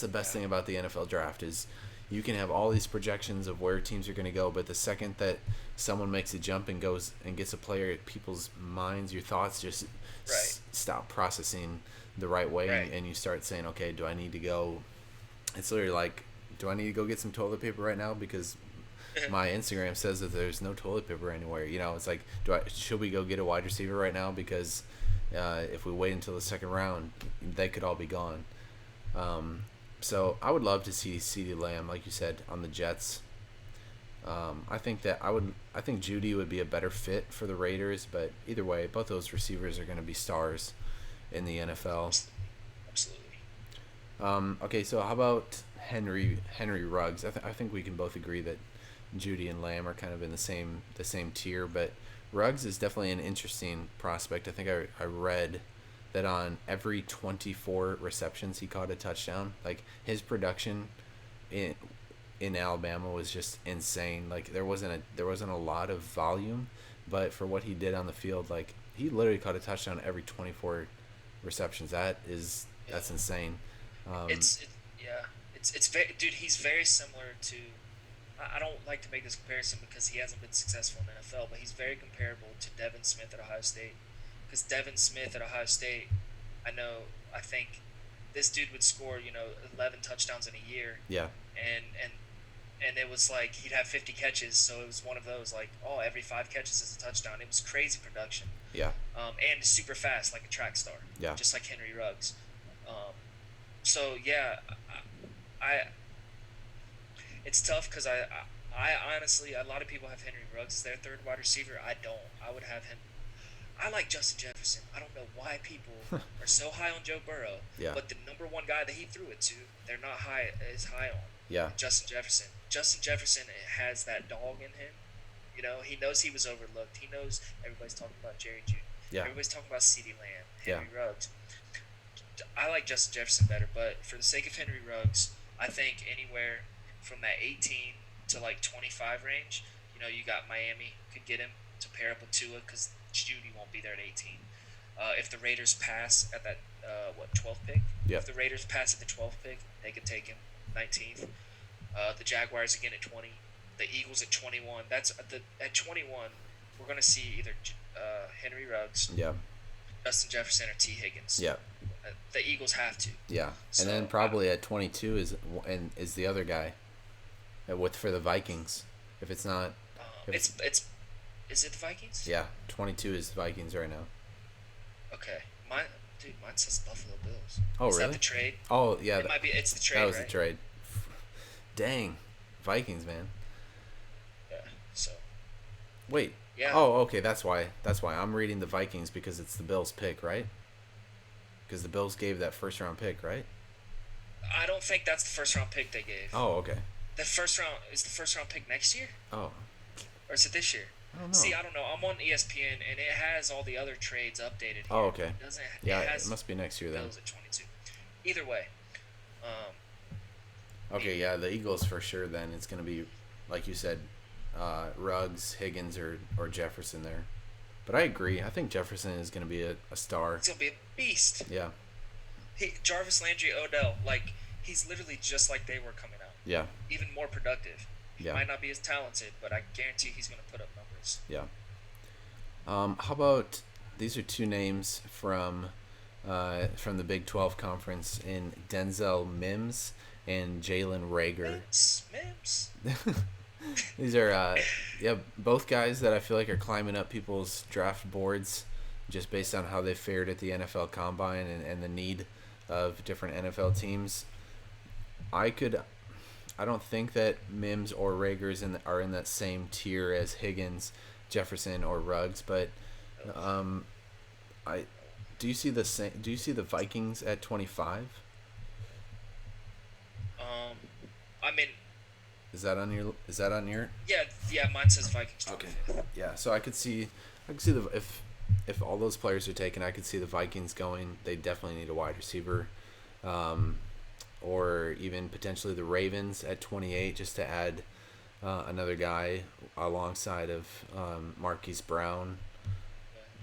best thing about the NFL draft is you can have all these projections of where teams are going to go, but the second that someone makes a jump and goes and gets a player, people's minds, your thoughts just stop processing the right way, and you start saying, okay, do I need to go? It's literally like, do I need to go get some toilet paper right now because my Instagram says that there's no toilet paper anywhere? You know, it's like, should we go get a wide receiver right now because if we wait until the second round, they could all be gone. So I would love to see CeeDee Lamb, like you said, on the Jets. I think that I think Judy would be a better fit for the Raiders, but either way, both those receivers are going to be stars in the NFL. Absolutely. Okay, so how about Henry Ruggs? I think we can both agree that Judy and Lamb are kind of in the same tier, but Ruggs is definitely an interesting prospect. I think I read that on every 24 receptions he caught a touchdown. Like his production in Alabama was just insane. Like there wasn't a lot of volume, but for what he did on the field, like he literally caught a touchdown every 24 receptions. Yeah. That's insane. Um, Yeah. It's very, dude. He's very similar to. I don't like to make this comparison because he hasn't been successful in the NFL, but he's very comparable to Devin Smith at Ohio State. Because Devin Smith at Ohio State, I think this dude would score 11 touchdowns in a year, yeah, and it was like he'd have 50 catches, so it was one of those like, oh, every 5 catches is a touchdown. It was crazy production, yeah, and super fast like a track star, yeah, just like Henry Ruggs. So yeah, I it's tough because I honestly, a lot of people have Henry Ruggs as their third wide receiver. I don't. I would have him. I like Justin Jefferson. I don't know why people are so high on Joe Burrow, yeah, but the number one guy that he threw it to, they're not high on. yeah, Justin Jefferson. Justin Jefferson has that dog in him. He knows he was overlooked. He knows everybody's talking about Jerry Judy. yeah, Everybody's talking about CeeDee Lamb, yeah, Henry Ruggs. I like Justin Jefferson better, but for the sake of Henry Ruggs, I think anywhere from that 18 to like 25 range, you got Miami could get him to pair up with Tua because Judy won't be there at 18. If the Raiders pass at that 12th pick, yeah, if the Raiders pass at the 12th pick, they could take him 19th. The Jaguars again at 20, the Eagles at 21. At 21, we're gonna see either Henry Ruggs, yeah, Justin Jefferson, or T Higgins. yeah, The Eagles have to. yeah. So, And then probably at 22 is the other guy, for the Vikings. If it's not, it's is it the Vikings? yeah, 22 is the Vikings right now. Okay, mine says Buffalo Bills. Oh, Is really? that the trade? Oh, yeah, It might be. It's the trade. that was right? the trade. Dang, Vikings, man. Yeah. So Wait. yeah. Oh, okay. That's why. I'm reading the Vikings because it's the Bills' pick, right? Because the Bills gave that first round pick, right? I don't think that's the first round pick they gave. Oh, okay. The first round pick next year, Oh, or is it this year? I don't know. See, I don't know. I'm on ESPN and it has all the other trades updated here. Oh, okay. It doesn't. Yeah, It has it must be next year then. Bills at 22. Either way, um, Okay, yeah, the Eagles for sure. Then it's gonna be, like you said, Ruggs, Higgins, or Jefferson there. But I agree. I think Jefferson is gonna be a star. it's gonna be a beast. Yeah, Jarvis Landry, Odell, like he's literally just like they were coming out. yeah, Even more productive. He yeah, might not be as talented, but I guarantee he's gonna put up numbers. yeah. How about these are two names from the Big 12 conference in Denzel Mims and Jalen Rager. Mims. These are both guys that I feel like are climbing up people's draft boards just based on how they fared at the NFL Combine and the need of different NFL teams. I don't think that Mims or Rager's are in that same tier as Higgins, Jefferson, or Ruggs, but I do you see the Vikings at 25? I mean, Is that on your yeah. Mine says Vikings. Okay. 25th. Yeah, so I could see if all those players are taken, I could see the Vikings going. They definitely need a wide receiver, or even potentially the Ravens at 28 just to add another guy alongside of Marquise Brown,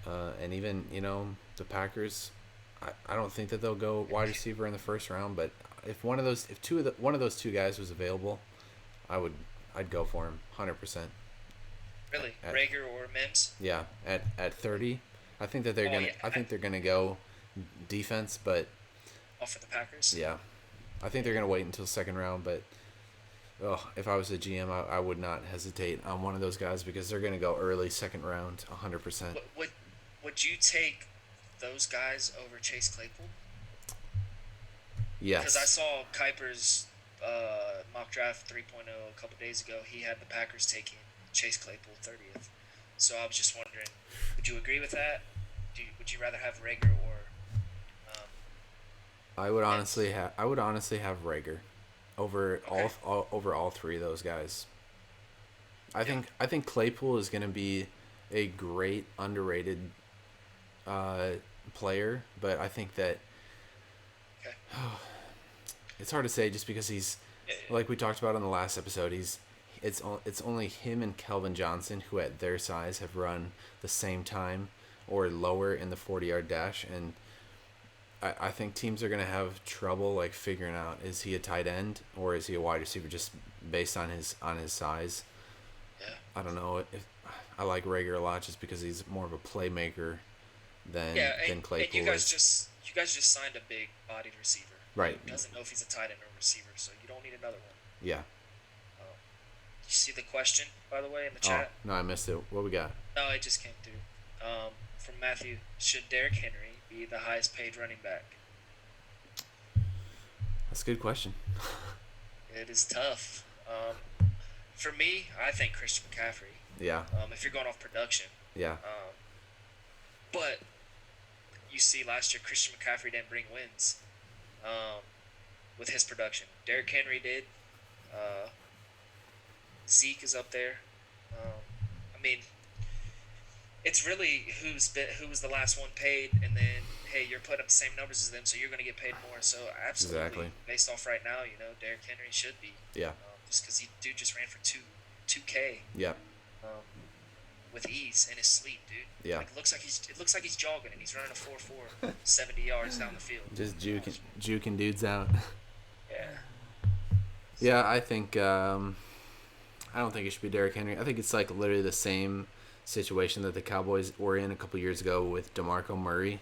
and even the Packers. I don't think that they'll go wide receiver in the first round, but if one of those two guys was available, I'd go for him 100%. Really, Rager or Mims? Yeah, at 30, I think that they're Yeah. I think they're gonna go defense, but Oh, for the Packers? yeah, I think they're gonna wait until second round. But if I was a GM, I would not hesitate on one of those guys because they're gonna go early second round, 100%. Would you take those guys over Chase Claypool? Because I Yes. saw Kuiper's mock draft 3.0 a couple days ago. He had the Packers taking Chase Claypool 30th. So I was just wondering, would you agree with that? Would you rather have Rager or um, Wentz? I would honestly have Rager over Okay. over all three of those guys. Yeah. I think Claypool is going to be a great underrated uh, player, but I think that Okay. it's hard to say just because he's Yeah. like we talked about on the last episode. It's only him and Kelvin Johnson who at their size have run the same time or lower in the 40-yard dash, and I think teams are gonna have trouble like figuring out, is he a tight end or is he a wide receiver just based on his size. Yeah. I don't know if I like Rager a lot just because he's more of a playmaker Yeah. than And Claypool is. you guys just signed a big bodied receiver Right. who doesn't know if he's a tight end or receiver, so you don't need another one. Yeah. You see the question, by the way, in the Oh chat? no, I missed it. What we got? No, it just came through. From Matthew, should Derrick Henry be the highest paid running back? That's a good question. It is tough. For me, I think Christian McCaffrey. Yeah. If you're going off production, Yeah. but you see, last year Christian McCaffrey didn't bring wins with his production. Derrick Henry did. Uh, Zeke is up there. I mean, it's really who was the last one paid, and then hey, you're putting up the same numbers as them, so you're going to get paid more. So absolutely, Exactly. based off right now, Derrick Henry should be Yeah. just because he dude just ran for two K Yeah. um, with ease in his sleep, dude. Yeah. Like it looks like he's jogging and he's running a 4.4, 70 yards down the field. Just juking dudes out. Yeah. Yeah, I think I don't think it should be Derrick Henry. I think it's like literally the same situation that the Cowboys were in a couple years ago with DeMarco Murray,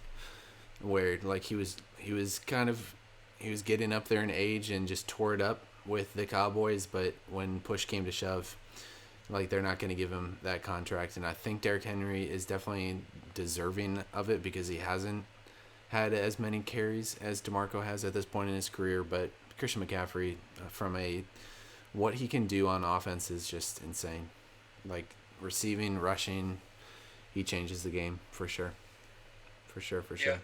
where like he was getting up there in age and just tore it up with the Cowboys, but when push came to shove, like they're not going to give him that contract. And I think Derrick Henry is definitely deserving of it because he hasn't had as many carries as DeMarco has at this point in his career. But Christian McCaffrey, from what he can do on offense is just insane. Like receiving, rushing, he changes the game for sure. For sure. Yeah.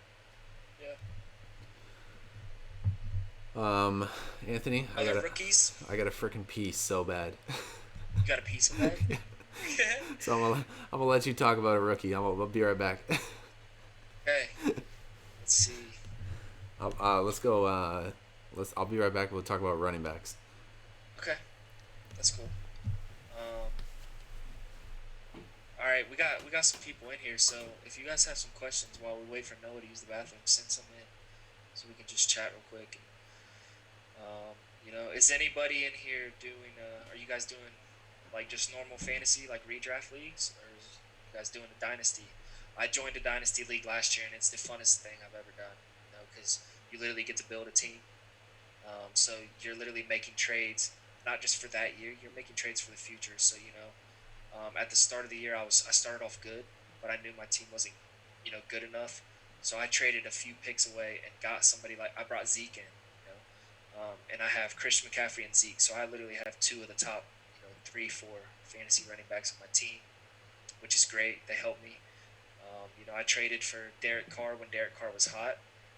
Anthony, Other rookies? I got a freaking piece so bad. You got a piece of that? So I'm gonna let you talk about a rookie. I'll be right back. Okay. Let's see. Let's go. I'll be right back. We'll talk about running backs. Okay. That's cool. All right, we got some people in here, so if you guys have some questions while we wait for Noah to use the bathroom, send some in so we can just chat real quick. Is anybody in here doing? Are you guys doing like just normal fantasy, like redraft leagues, or is you guys doing a dynasty? I joined a dynasty league last year, and it's the funnest thing I've ever done. Because you literally get to build a team. So you're literally making trades, not just for that year. You're making trades for the future. So at the start of the year, I started off good, but I knew my team wasn't, good enough. So I traded a few picks away and got somebody like I brought Zeke in, and I have Christian McCaffrey and Zeke. So I literally have two of the top, 3-4 fantasy running backs on my team, which is great. They help me. I traded for Derek Carr when Derek Carr was hot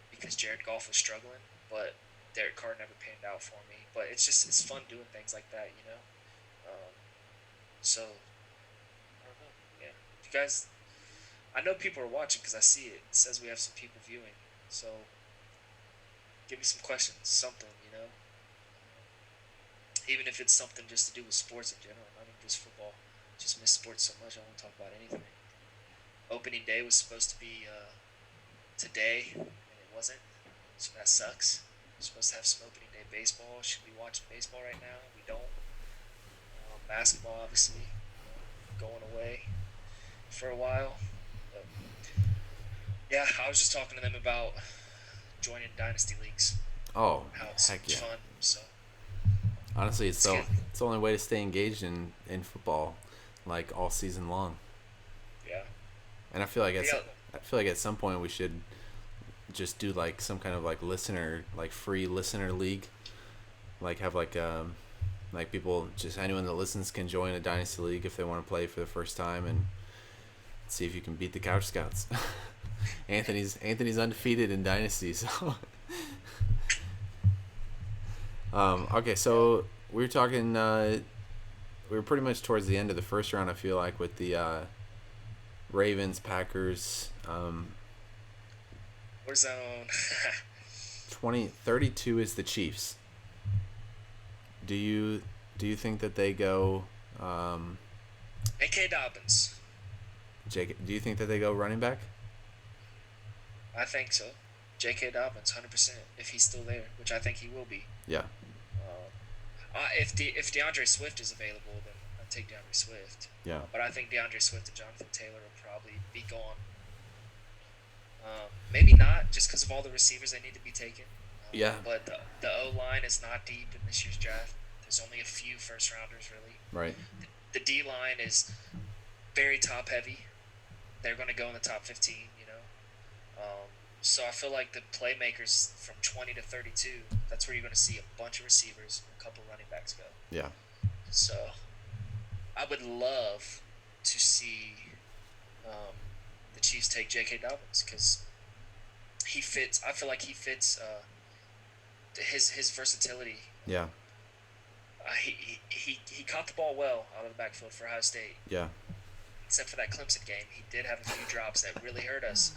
because Jared Goff was struggling, but Derek Carr never panned out for me. But it's fun doing things like that, So I don't know. Yeah, if you guys, I know people are watching because I see it. It says we have some people viewing, so give me some questions, something, even if it's something just to do with sports in general, not even just football. Just miss sports so much, I won't talk about anything. Opening day was supposed to be today, and it wasn't, so that sucks. We're supposed to have some opening day baseball. Should be watching baseball right now. We don't. Basketball, obviously, going away for a while. But yeah, I was just talking to them about joining dynasty leagues. Oh, How it's heck yeah! fun. So Honestly, it's good. it's the only way to stay engaged in football, like all season long. Yeah. And I feel like Yeah. at some point we should just do like some kind of like free listener league, like have like people, just anyone that listens can join a dynasty league if they want to play for the first time and see if you can beat the Couch Scouts. Anthony's undefeated in dynasty, so. Okay, so we were talking. We were pretty much towards the end of the first round. I feel like with the Ravens, Packers. Warzone. 32 is the Chiefs. Do you think that they go? A.K. Dobbins. Jake, do you think that they go running back? I think so. J.K. Dobbins, 100%, if he's still there, which I think he will be. Yeah. If DeAndre Swift is available, then I'd take DeAndre Swift. Yeah. But I think DeAndre Swift and Jonathan Taylor will probably be gone. Maybe not, just because of all the receivers that need to be taken. Yeah. But the O-line is not deep in this year's draft. There's only a few first-rounders, really. Right. The D-line is very top-heavy. They're going to go in the top 15, you know. So I feel like the playmakers from 20 to 32, that's where you're going to see a bunch of receivers and a couple running backs go. Yeah. So I would love to see the Chiefs take J.K. Dobbins because he fits. I feel like he fits his versatility. Yeah. He caught the ball well out of the backfield for Ohio State. Yeah. Except for that Clemson game, he did have a few drops that really hurt us.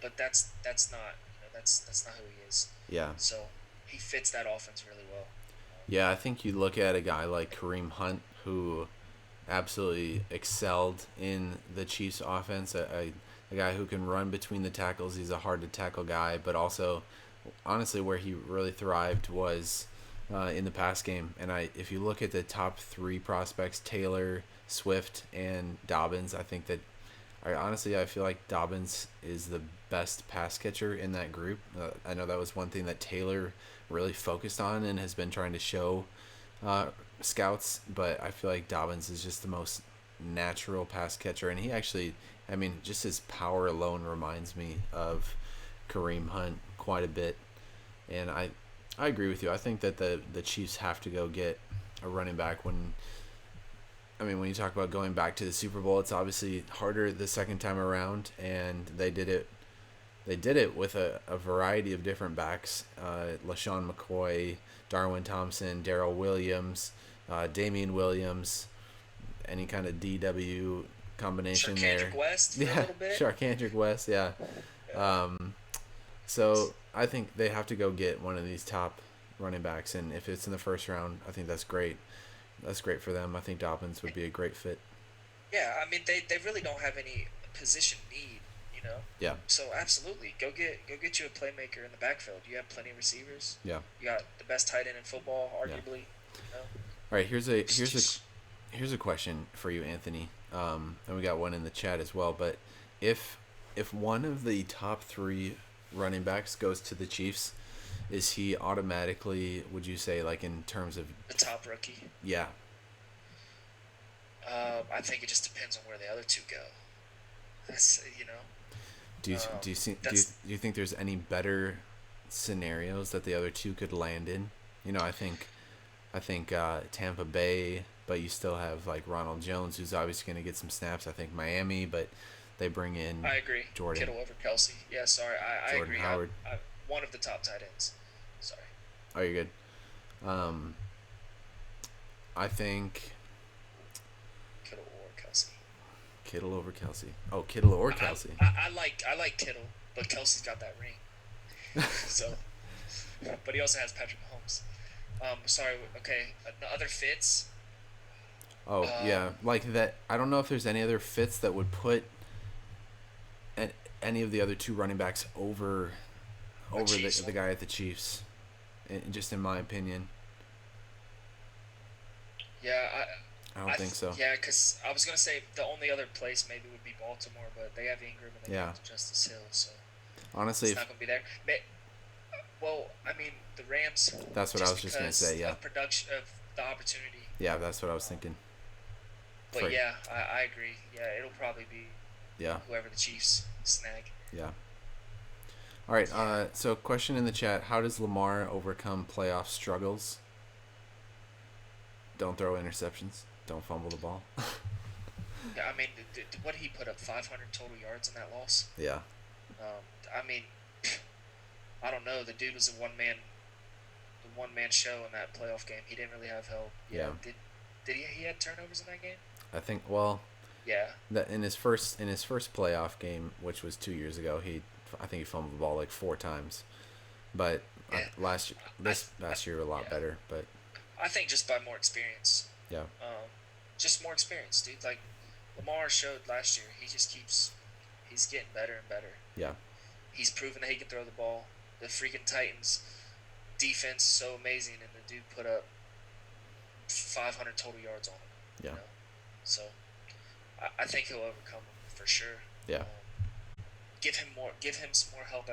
But that's not that's not who he is. Yeah. So he fits that offense really well. Yeah, I think you look at a guy like Kareem Hunt, who absolutely excelled in the Chiefs' offense. A guy who can run between the tackles. He's a hard-to-tackle guy, but also, honestly, where he really thrived was in the pass game. And if you look at the top three prospects, Taylor, Swift, and Dobbins, I think that I feel like Dobbins is the best pass catcher in that group. I know that was one thing that Taylor really focused on and has been trying to show scouts, but I feel like Dobbins is just the most natural pass catcher, and he actually, I mean, just his power alone reminds me of Kareem Hunt quite a bit, and I agree with you. I think that the Chiefs have to go get a running back when you talk about going back to the Super Bowl, it's obviously harder the second time around, and they did it with a variety of different backs. LaShawn McCoy, Darwin Thompson, Darrell Williams, Damian Williams, any kind of DW combination there. West for a little bit. Sharkandrick West, yeah. So I think they have to go get one of these top running backs, and if it's in the first round, I think that's great. That's great for them. I think Dobbins would be a great fit. Yeah, I mean they really don't have any position need, you know. Yeah. So absolutely, go get you a playmaker in the backfield. You have plenty of receivers. Yeah. You got the best tight end in football, arguably. Yeah. You know? All right, here's a question for you, Anthony. And we got one in the chat as well. But if one of the top three running backs goes to the Chiefs, is he automatically, would you say, like in terms of the top rookie? Yeah. I think it just depends on where the other two go. That's Do you think there's any better scenarios that the other two could land in? I think Tampa Bay, but you still have like Ronald Jones, who's obviously going to get some snaps. I think Miami, but they bring in. I agree. Jordan Kittle over Kelsey. Yeah, sorry, I Jordan agree. Howard. I one of the top tight ends. Sorry. Oh, you're good. I think Kittle or Kelsey. Kittle over Kelsey. Oh, Kittle or Kelsey. I like Kittle, but Kelsey's got that ring. So, but he also has Patrick Mahomes. Sorry. Okay. Other fits. Oh yeah, like that. I don't know if there's any other fits that would put any of the other two running backs over the guy at the Chiefs, just in my opinion. Yeah, I don't think so. Yeah, because I was gonna say the only other place maybe would be Baltimore, but they have Ingram and they have Justice Hill, so honestly, it's not gonna be there. Well, I mean the Rams. That's what I was just gonna say. Yeah. Of production of the opportunity. Yeah, that's what I was thinking. But yeah, I agree. Yeah, it'll probably be. Yeah. Whoever the Chiefs snag. Yeah. All right. So question in the chat: how does Lamar overcome playoff struggles? Don't throw interceptions. Don't fumble the ball. Yeah, I mean, what did he put up? 500 total yards in that loss. Yeah. I mean, I don't know. The dude was the one man show in that playoff game. He didn't really have help. Yeah. Did he had turnovers in that game? I think. Well, Yeah. that in his first playoff game, which was 2 years ago, I think he fumbled the ball like 4 times. But Yeah. last year a lot yeah. better. But I think just by more experience. yeah. Just more experience, dude. Like Lamar showed last year, he's getting better and better. Yeah. He's proven that he can throw the ball. The freaking Titans defense is so amazing, and the dude put up 500 total yards on him. Yeah. You know? So I think he'll overcome him for sure. Yeah. Give him some more help